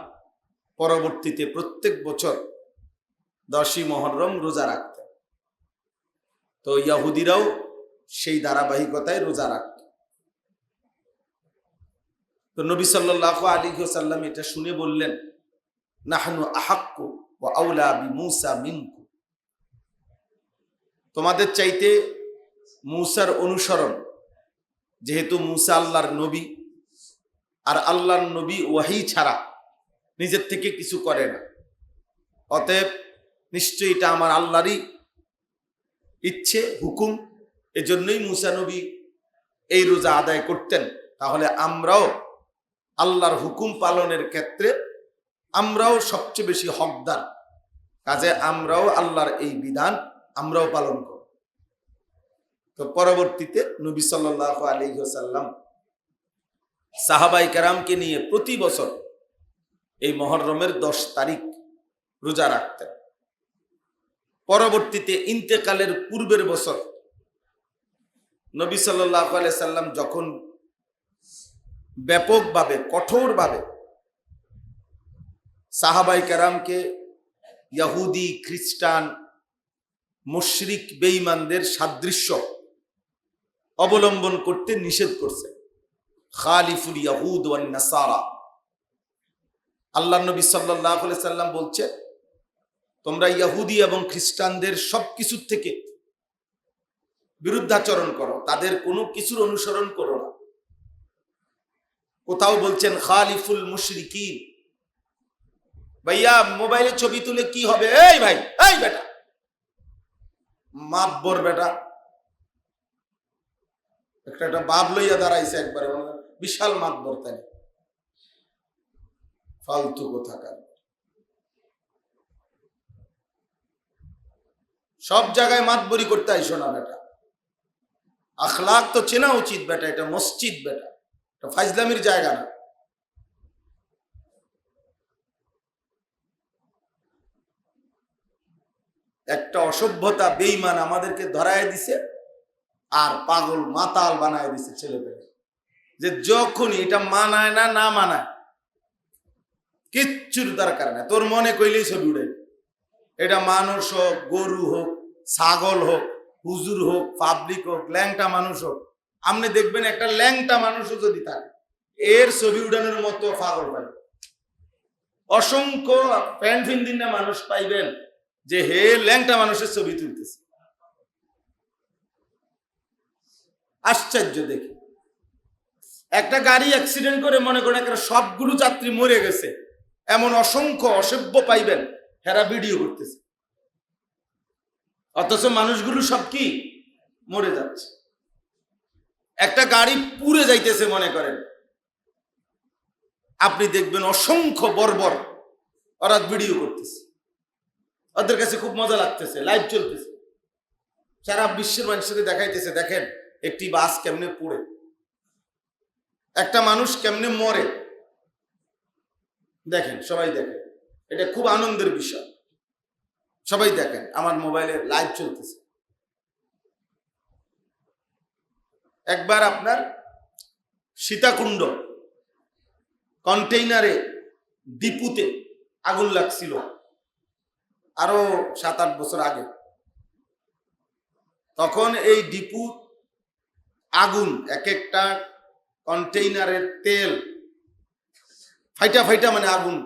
পরবর্তীতে প্রত্যেক বছর 10ই মুহররম রোজা রাখতেন। তো ইহুদিরাও সেই ধারাবাহিকতায় রোজা রাখত। তো নবী সাল্লাল্লাহু আলাইহি ওয়াসাল্লাম এটা শুনে বললেন, নাহনু আহাক্কু ওয়া আউলা বিমূসা মিনকুম, তোমাদের চাইতে মূসার অনুসরণ, যেহেতু মূসা আল্লাহর নবী, আর আল্লাহর নবী ওয়াহী ছাড়া নিজের থেকে কিছু করে না, অতএব নিশ্চয়ই এটা আমার আল্লাহরই ইচ্ছে, হুকুম। এজন্যই মূসা নবী এই রোজা আদায় করতেন। তাহলে আমরাও আল্লাহর হুকুম পালনের ক্ষেত্রে আমরাও সবচেয়ে বেশি হকদার, কাজে আমরাও আল্লাহর এই বিধান আমরাও পালন করব। তো পরবর্তীতে নবী সাল্লাল্লাহু আলাইহি ওয়াসাল্লাম সাহাবায়ে কেরামকে নিয়ে প্রতি বছর এই মুহররমের 10 তারিখ রোজা রাখতেন। পরবর্তীতে ইন্তেকালের পূর্বের বছর নবী সাল্লাল্লাহু আলাইহি সাল্লাম যখন ব্যাপকভাবে কঠোরভাবে সাহাবায়ে কেরামকে ইহুদি খ্রিস্টান মুশরিক বেঈমানদের সাদৃশ্য অবলম্বন করতে নিষেধ করছে, খালিফুল ইয়াহুদ ওয়ান নাসারা, আল্লাহ নবী সাল্লাল্লাহু আলাইহি সাল্লাম বলছে, তোমরা ইহুদি এবং খ্রিস্টানদের সবকিছু থেকে বিরুদ্ধাচরণ করো, তাদের কোনো কিছুর অনুসরণ করো না। কোথাও বলছেন খালিফুল মুশরিকিন। ভাইয়া মোবাইলে ছবি তুলে কি হবে? এই ভাই, এই বেটা মাতবর বেটা, একটা বাপ লইয়া দাঁড়াইছে একবারে, বিশাল মাতবর, তাই ফালতু কোথাকার। সব জায়গায় মাতবরি করতে আইসো না বেটা, আখলাক তো চেনা উচিত বেটা, এটা মসজিদ বেটা, এটা ফাজলামির জায়গা না। একটা অসভ্যতা বেঈমান আমাদেরকে ধরায় দিছে আর পাগল মাতাল বানায় দিছে ছেলেদের, যে যখন এটা মানায় না, না মানায় কিচ্ছুর দরকার না, তোর মনে কইলেই ছবি উড়ে। এটা মানুষ হোক, গরু হোক, ছাগল হোক, হুজুর হোক, পাবলিক হোক, ল্যাংটা মানুষ হোক, আপনি দেখবেন একটা ল্যাংটা মানুষও যদি থাকে, এর ছবি উড়ানোর মতো পাগল পাইবেন। অসংখ্য প্যান্ট ফিন্দিন না মানুষ পাইবেন যে হে ল্যাংটা মানুষের ছবি তুলতেছে। আশ্চর্য দেখে, একটা গাড়ি অ্যাক্সিডেন্ট করে মনে করেন একটা সবগুলো যাত্রী মরে গেছে, এমন অসংখ্য অসভ্য পাইবেন, হেরা ভিডিও করতেছে, অথচ মানুষগুলো সব কি মরে যাচ্ছে। একটা গাড়ি পুড়ে যাইতেছে মনে করেন, আপনি দেখবেন অসংখ্য বর্বর ওরা ভিডিও করতেছে, ওদের কাছে খুব মজা লাগতেছে, লাইভ চলতেছে, সারা বিশ্বের মানুষের দেখাইতেছে, দেখেন একটি বাস কেমনে পুড়ে, একটা মানুষ কেমনে মরে, দেখেন সবাই দেখেন, এটা খুব আনন্দের বিষয়, সবাই দেখেন, আমার মোবাইলে লাইভ চলতেছে। একবার আপনার সীতাকুণ্ড কন্টেইনারে ডিপুতে আগুন লাগছিল, আরো 7-8 বছর আগে। তখন এই ডিপু আগুন, এক একটা কন্টেইনারের তেল ফাইটা ফাইটা, মানে আগুন,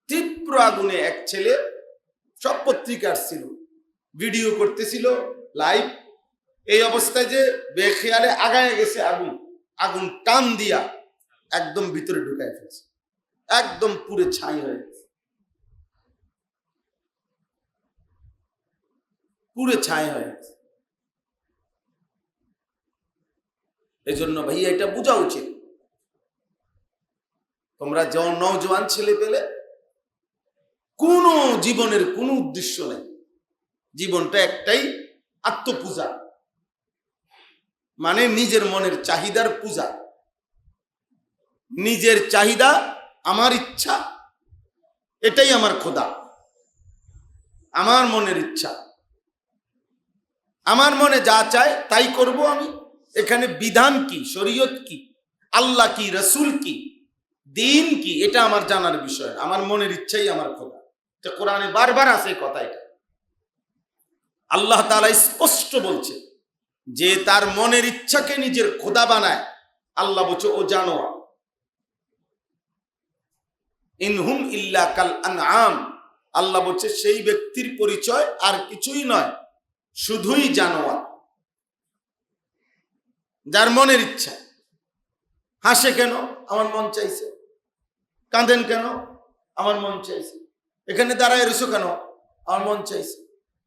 তীব্র আগুনে এক ছেলে, সব পত্রিকা ছিল, ভিডিও করতেছিল লাইভ। এই অবস্থায় যে বেখেয়ালে আগায় গেছে আগুন, আগুন টান দিয়া একদম ভিতরে ঢুকায় ফেলছে, একদম পুরে ছাই হয়ে গেছে, পুরে ছাই হয়ে গেছে। এই জন্য ভাইয়া এটা বোঝা উচিত, তোমরা নওজোয়ান ছেলে পেলে কোন জীবনের কোন উদ্দেশ্য নেই, জীবনটা একটাই আত্মপূজা, মানে নিজের মনের চাহিদার পূজা। নিজের চাহিদা, আমার ইচ্ছা, এটাই আমার খোদা, আমার মনের ইচ্ছা, আমার মনে যা চায় তাই করব আমি। এখানে বিধান কি, শরীয়ত কি, আল্লাহ কি, রসুল কি, দিন কি, এটা আমার জানার বিষয়। আমার মনের ইচ্ছাই আমার খোদা, এটা কোরআনে বারবার আছে কথা। এটা আল্লাহ তাআলা স্পষ্ট বলছে যে তার মনের ইচ্ছাকে নিজের খোদা বানায়। আল্লাহ বলছে ও জানোয়ার, ইনহুম ইল্লা কাল আনআম। আল্লাহ বলছে সেই ব্যক্তির পরিচয় আর কিছুই নয়, শুধুই জানোয়ার, যার মনের ইচ্ছা। হাসে কেন? আমার মন চাইছে। কাঁদেন কেন? আমার মন চাইছে। এখানে দাঁড়ায় রয়েছো কেন? আমার মন চাইছে।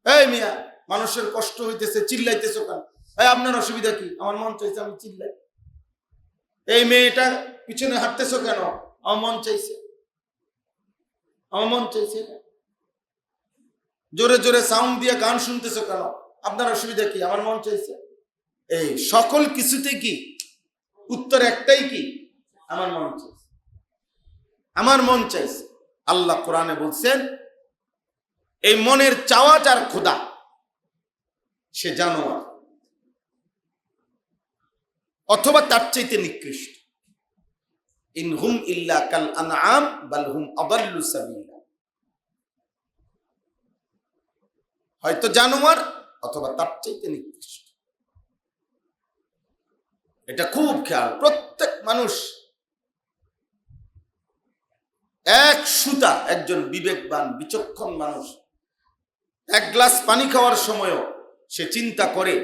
এই মিয়া, মানুষের কষ্ট হইতেছে, চিল্লাইতেছো কেন? এই আপনার অসুবিধা কি? আমার মন চাইছে, আমি চিল্লাই। এই মেয়েটা পিছনে হাঁটতেছো কেন? আমার মন চাইছে, আমার মন চাইছে। জোরে জোরে সাউন্ড দিয়ে গান শুনতেছো কেন? আপনার অসুবিধা কি? আমার মন চাইছে। এই সকল কিছুতে কি উত্তর একটাই, কি? আমার মন চাইছে, আমার মন চাইছে। আল্লাহ কোরআনে বলছেন এই মনের চাওয়া যার খোদা, সে জানোয়ার অথবা তার চাইতে নিকৃষ্ট। ইনহুম ইল্লা কাল আনআম বাল হুম আদাল্লু সাবিলা। হয়তো জানোয়ার অথবা তার চাইতে নিকৃষ্ট। এটা খুব খেয়াল। প্রত্যেক মানুষ এক সুতা, একজন বিবেকবান বিচক্ষণ মানুষ এক গ্লাস পানি খাওয়ার সময়ও সে চিন্তা করে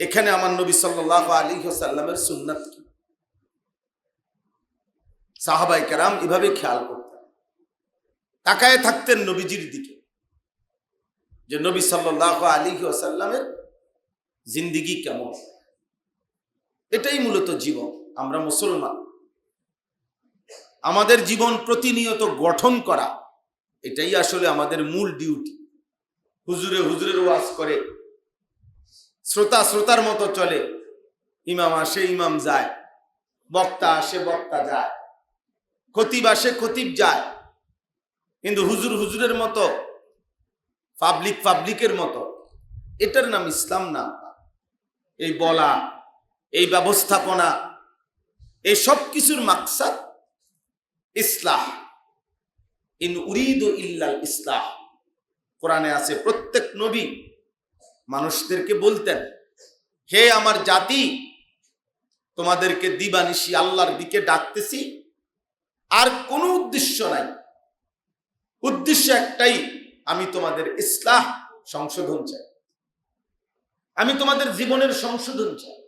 এখানে আমার নবী সাল্লাল্লাহু আলাইহি ওয়াসাল্লামের সুন্নাত কি। সাহাবায়ে কেরাম এভাবে খেয়াল করতেন, তাকায় থাকতেন নবীজির দিকে, যে নবী সাল্লাল্লাহু আলাইহি ওয়াসাল্লামের জিন্দেগি কেমন। এটাই মূলত জীবন। আমরা মুসলমান, আমাদের জীবন প্রতিনিয়ত গঠন করা, এটাই আসলে আমাদের মূল ডিউটি। হুজুরে হুজুরের ওয়াজ করে, শ্রোতা শ্রোতার মতো চলে, ইমাম আসে ইমাম যায়, বক্তা আসে বক্তা যায়, খতিব আসে খতিব যায়, কিন্তু হুজুর হুজুরের মতো, পাবলিক পাবলিকের মতো, এটার নাম ইসলাম না। এই বলা, এই ব্যবস্থাপনা, এই সব কিছুর মাকসাদ ইসলাহ। ইন উরিদু ইল্লাল ইসলাহ। কোরআনে আছে প্রত্যেক নবী মানুষদেরকে বলতেন, হে আমার জাতি, তোমাদেরকে দিবানিশি আল্লাহর দিকে ডাকতেছি, আর কোনো উদ্দেশ্য নাই, উদ্দেশ্য একটাই, আমি তোমাদের ইসলাহ, সংশোধন চাই, আমি তোমাদের জীবনের সংশোধন চাই।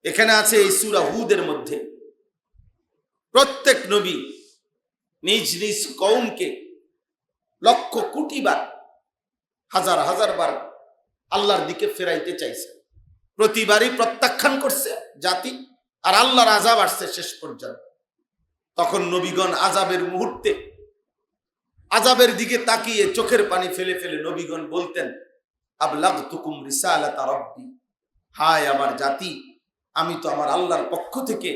এখানে আছে এই সূরা হুদের মধ্যে প্রত্যেক নবী নিজ নিজ কওমকে লক্ষ কোটি বার, হাজার হাজার বার আল্লাহর দিকে ফেরাইতে চাইছে। প্রতিবারই প্রত্যাখ্যান করছে জাতি, আর আল্লাহর আযাব আসছে শেষ পর্যন্ত। তখন নবীগণ আযাবের মুহূর্তে আযাবের দিকে তাকিয়ে চোখের পানি ফেলে ফেলে নবীগণ বলতেন, আবলাগতুকুম রিসালাতা রাব্বি। হায় আমার জাতি, আমি তো আমার আল্লাহর পক্ষ থেকে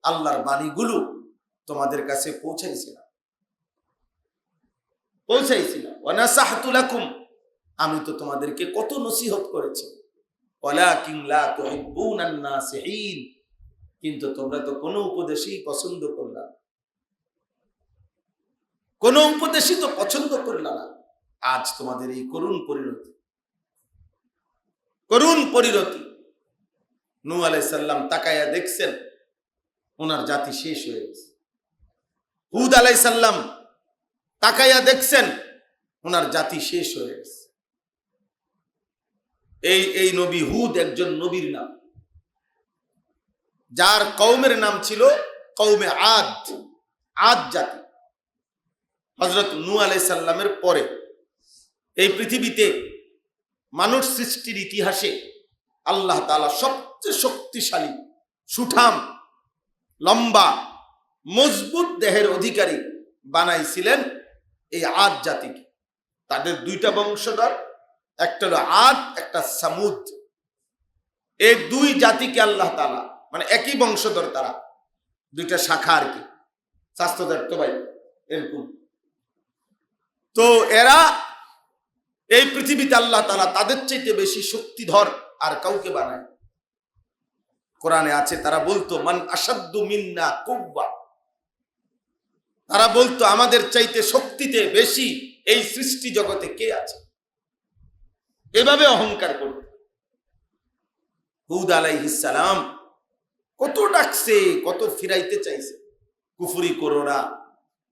আল্লাহর বাণীগুলো তোমাদের কাছে পৌঁছাইছিলাম। ওয়া নাসাহতু লাকুম, আমি তো তোমাদেরকে কত নসিহত করেছি। ওয়ালাকিন লা তুহিব্বুনান নাসিহিন, কিন্তু তোমরা তো কোনো উপদেশই পছন্দ করলা না। কোন উপদেশই তো পছন্দ করল না। আজ তোমাদের এই করুণ পরিণতি। নূহ আলাইহিস সালাম তাকায়া দেখছেন ওনার জাতি শেষ হয়ে গেছে। হুদ আলাইহিস সালাম তাকায়া দেখছেন ওনার জাতি শেষ হয়ে গেছে। এই নবী হুদ একজন নবীর নাম, যার কওমের নাম ছিল কওমে আদ জাতি। হযরত নূহ আলাইহিস সালামের পরে এই পৃথিবীতে মানুষ সৃষ্টির ইতিহাসে আল্লাহ তাআলা সবচেয়ে শক্তিশালী, সুঠাম, লম্বা, মজবুত দেহের অধিকারী বানাইছিলেন এই আদ জাতিকে। তাদের দুইটা বংশধর, একটা হলো আদ, একটা সামুদ। এই দুই জাতিকে আল্লাহ তাআলা, মানে একই বংশধর, তারা দুইটা শাখা আর কি, স্বাস্থ্যদের তো ভাই এরকম। তো এরা এই পৃথিবীতে আল্লাহ তাআলা তাদের চাইতে বেশি শক্তিধর আর কাউকে বানায়। কোরআনে আছে, তারা বলতো মান আসাদ্দু মিন্না কুওয়া, তারা বলতো আমাদের চাইতে শক্তিতে বেশি এই সৃষ্টি জগতে কে আছে, এভাবে অহংকার করত। হুদ আলাইহিস সালাম কত ডাকছে, কত ফিরাইতে চাইছে, কুফরি করো না,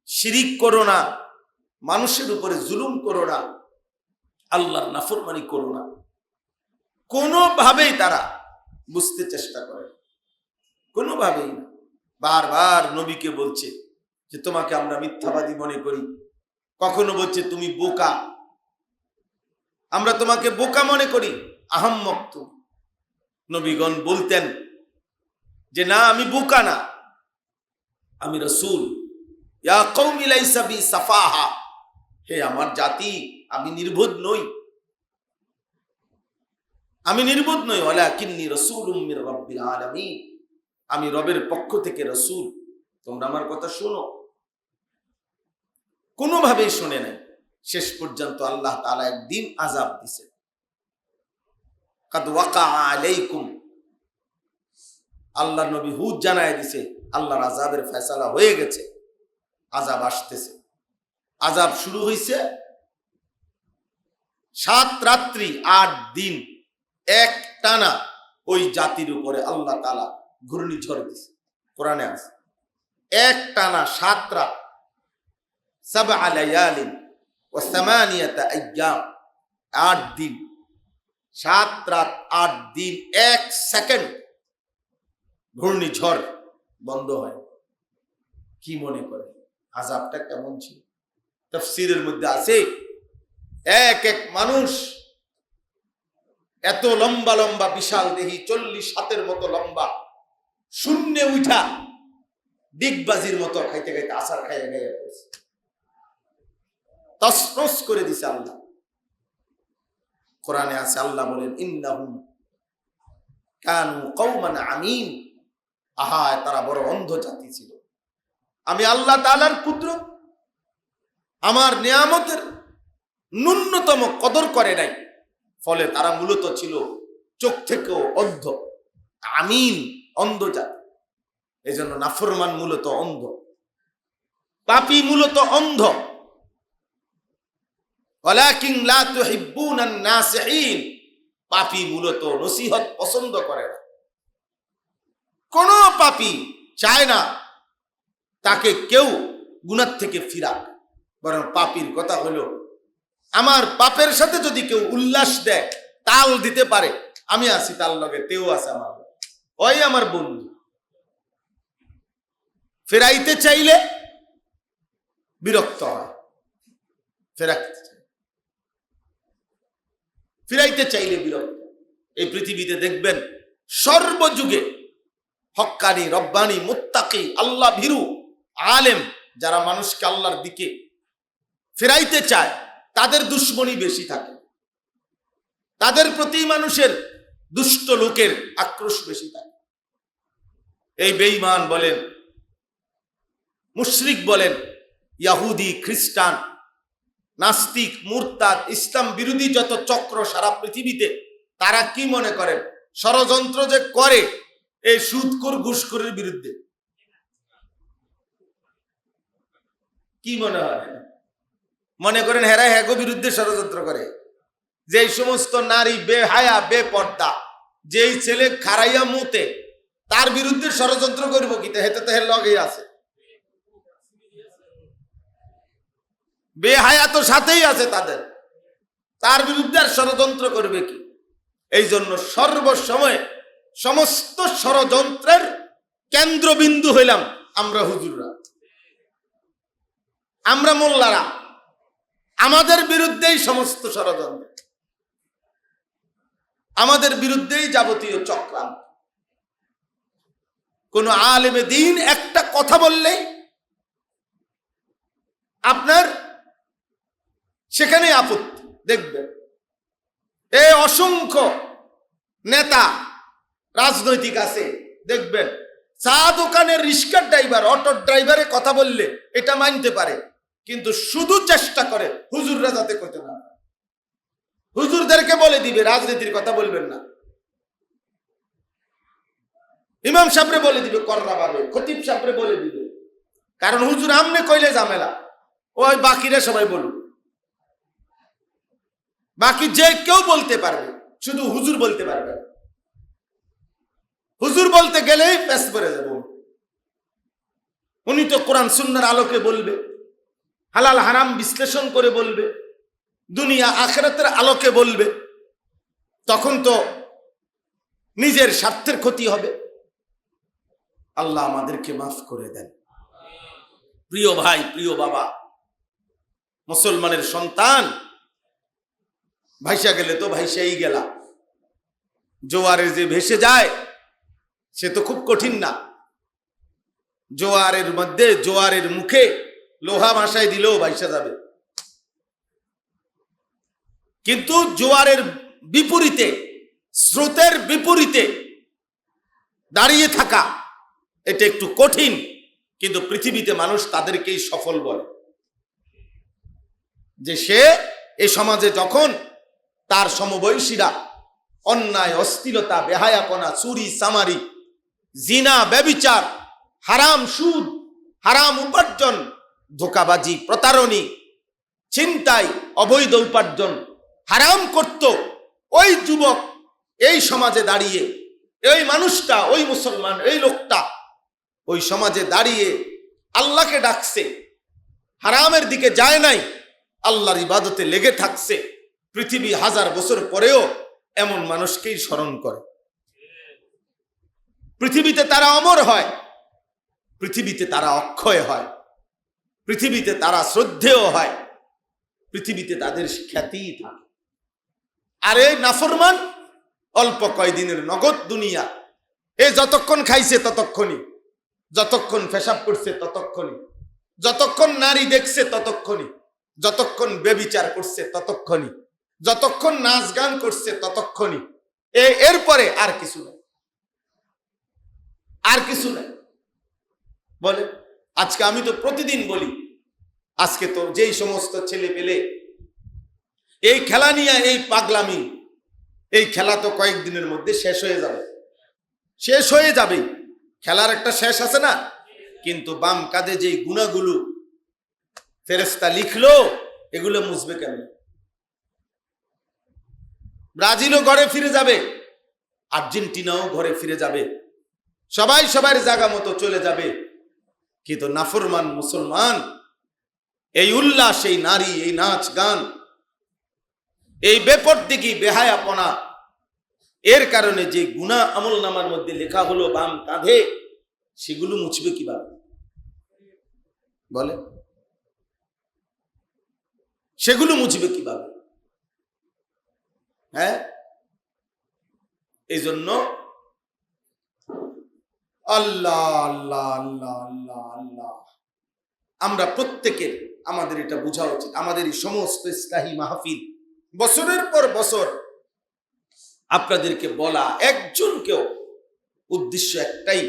শিরিক করো না, মানুষের উপরে জুলুম করো না, আল্লাহর নাফরমানি করো না। কোনোভাবেই তারা বুঝতে চেষ্টা করে, কোনোভাবেই না। বারবার নবীকে বলছে যে তোমাকে আমরা মিথ্যাবাদী মনে করি, কখনো বলছে তুমি বোকা, আমরা তোমাকে বোকা মনে করি, আহাম্মক তুমি। নবীগণ বলতেন যে না, আমি বোকা না, আমি রাসূল। ইয়া কওমি লাইসা বি সাফাহা, হে আমার জাতি, আমি নির্বোধ নই, ওয়ালাকিন্নী রাসূলুম মির রাব্বিল আলামিন, আমি রবের পক্ষ থেকে রাসূল, তোমরা আমার কথা শোনো। কোনোভাবেই শুনে নাই। শেষ পর্যন্ত আল্লাহ তাআলা একদিন আযাব দিয়েছেন। কাদ ওয়াকা আলাইকুম, আল্লাহ নবী হুদ জানায় দিছে আল্লাহর আযাবের ফয়সালা হয়ে গেছে, আযাব আসতেছে। আযাব শুরু হইছে 7 রাত্রি 8 দিন এক টানা ওই জাতির উপরে আল্লাহ তাআলা ঘূর্ণিঝড় দিছে। কোরআনে আছে এক টানা 7 রাত, 7 লায়ালিন ওয়া 8 আইয়াম, 8 দিন, 7 রাত 8 দিন, 1 সেকেন্ড ঘূর্ণিঝড় বন্ধ হয়। কি মনে করে আযাবটা কেমন ছিল? তাফসীরের মধ্যে আছে এক মানুষ এত লম্বা লম্বা বিশাল দেহি, 40 হাতের মতো লম্বা, শূন্যে উঠা ডিগবাজির মতো খাইতে খাইতে আসার খাইয়া খাইয়া পড়ছে, তসনস করে দিছে আল্লাহ। কোরআনে আছে, আল্লাহ বলেন ইন্নাহুম কানু কওমান আমিন, আহা তারা বড় অন্ধ জাতি ছিল। আমি আল্লাহ তাআলার কুদরত, আমার নিয়ামতের ন্যূনতম কদর করে নাই, ফলে তারা মূলত ছিল চোখ থেকেও অন্ধ, আমিন, অন্ধ জাতি। এই জন্য নাফরমান মূলত অন্ধ, পাপী মূলত অন্ধ। ওয়ালাকিন লা তুহিব্বুনান নাসিহিন, পাপী মূলত নসিহত পছন্দ করে না। কোন পাপী চায় না তাকে কেউ গুনাহ থেকে ফিরাক, বরং পাপীর কথা হলো আমার পাপের সাথে যদি কেউ উল্লাস দেয়, তাল দিতে পারে, আমি আছি তার লগে, তেও আছে আমার, ওই আমার বন্ধু। ফেরাইতে চাইলে বিরক্ত হয়, ফিরাইতে চাইলে বিরক্ত। এই পৃথিবীতে দেখবেন সর্বযুগে হক্কানি, রব্বানি, মুত্তাকি, আল্লাহ ভীরু আলেম যারা মানুষকে আল্লাহর দিকে ফেরাইতে চায়, তাদের দুশ্মনী বেশি থাকে, তাদের প্রতি মানুষের দুষ্ট লোকের আক্রোশ বেশি থাকে। এই বেঈমান বলেন, মুশরিক বলেন, ইহুদি, খ্রিস্টান, নাস্তিক, মুরতাদ, ইসলাম বিরোধী যত চক্র সারা পৃথিবীতে, তারা কি মনে করেন ষড়যন্ত্র যে করে এই সুদখোর ঘুষখোরের বিরুদ্ধে? কি মনে হয়? মনে করেন হেরা হ্যাগো বিরুদ্ধে ষড়যন্ত্র করে? যে সমস্ত নারী বেহায়া বেপর্দা, যেই ছেলে খারাইয়া মুতে, তার বিরুদ্ধে ষড়যন্ত্র করবো কি? হেতে তো হের লগেই আছে। বেহায়া তো সাথেই আছে তাদের, তার বিরুদ্ধে আর ষড়যন্ত্র করবে কি? এই জন্য সর্বসময় সমস্ত ষড়যন্ত্রের কেন্দ্রবিন্দু হইলাম আমরা হুজুররা, আমরা মোল্লারা। আমাদের বিরুদ্ধেই সমস্ত ষড়যন্ত্র, আমাদের বিরুদ্ধেই যাবতীয় চক্রান্ত। কোন আলেমে দ্বীন একটা কথা বললেই আপনার সেখানে আপত্তি দেখবেন। এই অসংখ্য নেতা রাজনৈতিক আছে, দেখবেন চা দোকানের রিক্সার ড্রাইভার, অটো ড্রাইভারে কথা বললে এটা মানতে পারে, কিন্তু শুধু চেষ্টা করে হুজুররা যাতে করতে না। হুজুরদেরকে বলে দিবে রাজনীতির কথা বলবেন না, ইমাম সাহেবরে বলে দিবে কররা পাবে, খতিব সাহেবরে বলে দিবে। কারণ হুজুর আমনে কইলে ঝামেলা, ওই বাকিরা সবাই বলুন। বাকি যে কেউ বলতে পারবে, শুধু হুজুর বলতে পারবে। হুজুর বলতে গেলেই পেশ করে যাব। উনি তো কোরআন সুন্নাহর আলোকে বলবে, হালাল হারাম বিশ্লেষণ করে বলবে, দুনিয়া আখিরাতের আলোকে বলবে। তখন তো নিজের স্বার্থের ক্ষতি হবে। আল্লাহ আমাদেরকে মাফ করে দেন। প্রিয় ভাই, প্রিয় বাবা, মুসলমানের সন্তান ভাইসা গেলে তো ভাইসাই গেলা। জোয়ারে যে ভেসে যায় সে তো খুব কঠিন না। জোয়ারের মধ্যে, জোয়ারের মুখে লোহা ভাসায় দিলেও ভাইসা যাবে। কিন্তু জোয়ারের বিপরীতে, স্রোতের বিপরীতে দাঁড়িয়ে থাকা এটা একটু কঠিন। কিন্তু পৃথিবীতে মানুষ তাদেরকেই সফল বলে। যে সে এ সমাজে যখন তার সমবয়সীরা অন্যায়, অশ্লীলতা, বেহায়াপনা, চুরি চামারি, জিনা, ব্যভিচার, হারাম সুদ, হারাম উপার্জন, ধোঁকাবাজি, প্রতারণী, ছিনতাই, অবৈধ উপার্জন হারাম করত, ওই যুবক এই সমাজে দাঁড়িয়ে, এই মানুষটা, ওই মুসলমান, এই লোকটা ওই সমাজে দাঁড়িয়ে আল্লাহকে ডাকছে, হারামের দিকে যায় নাই, আল্লাহর ইবাদতে লেগে থাকছে। পৃথিবী হাজার বছর পরেও এমন মানুষকেই স্মরণ করে। পৃথিবীতে তারা অমর হয়, পৃথিবীতে তারা অক্ষয় হয়, পৃথিবীতে তারা শ্রদ্ধেয় হয়, পৃথিবীতে তাদের খ্যাতি থাকে। আর এই নাফরমান অল্প কয়দিনের নগদ দুনিয়া। এ যতক্ষণ খাইছে ততক্ষণই, যতক্ষণ পেশাব করছে ততক্ষণই, যতক্ষণ নারী দেখছে ততক্ষণই, যতক্ষণ ব্যভিচার করছে ততক্ষণই, যতক্ষণ নাচ গান করছে ততক্ষণই। এরপরে আর কিছু নেই, আর কিছু নেই। বলে আজকে আমি তো প্রতিদিন বলি, আজকে তো যেই সমস্ত ছেলে পেলে এই খেলা নিয়ে, এই পাগলামি, এই খেলা তো কয়েকদিনের মধ্যে শেষ হয়ে যাবে, শেষ হয়ে যাবে। খেলার একটা শেষ আছে না? কিন্তু বাম কাঁধে যেই গুণাগুলো ফেরেশতা লিখলো, এগুলো মুছবে কেন? ব্রাজিলও ঘরে ফিরে যাবে, আর্জেন্টিনাও ঘরে ফিরে যাবে, সবাই সবার জায়গা মতো চলে যাবে। কিন্তু নাফরমান মুসলমান এই উল্লাস, এই নারী, এই নাচ গান, এই বেপরদিকি, বেহায়াপনা, এর কারণে যে গুনাহ আমল নামার মধ্যে লেখা হলো বাম কাঁধে, সেগুলো মুছবে কিভাবে? বলে সেগুলো মুছবে কিভাবে? হ্যাঁ, এই জন্য আল্লাহ আল্লাহ আল্লাহ আল্লাহ আল্লাহ, আমরা প্রত্যেকের আমাদের এটা বোঝা উচিত। আমাদের এই সমস্ত ইসলাহি মাহফিল বছরের পর বছর আপনাদেরকে বলা, একজনকেও উদ্দেশ্য একটাই,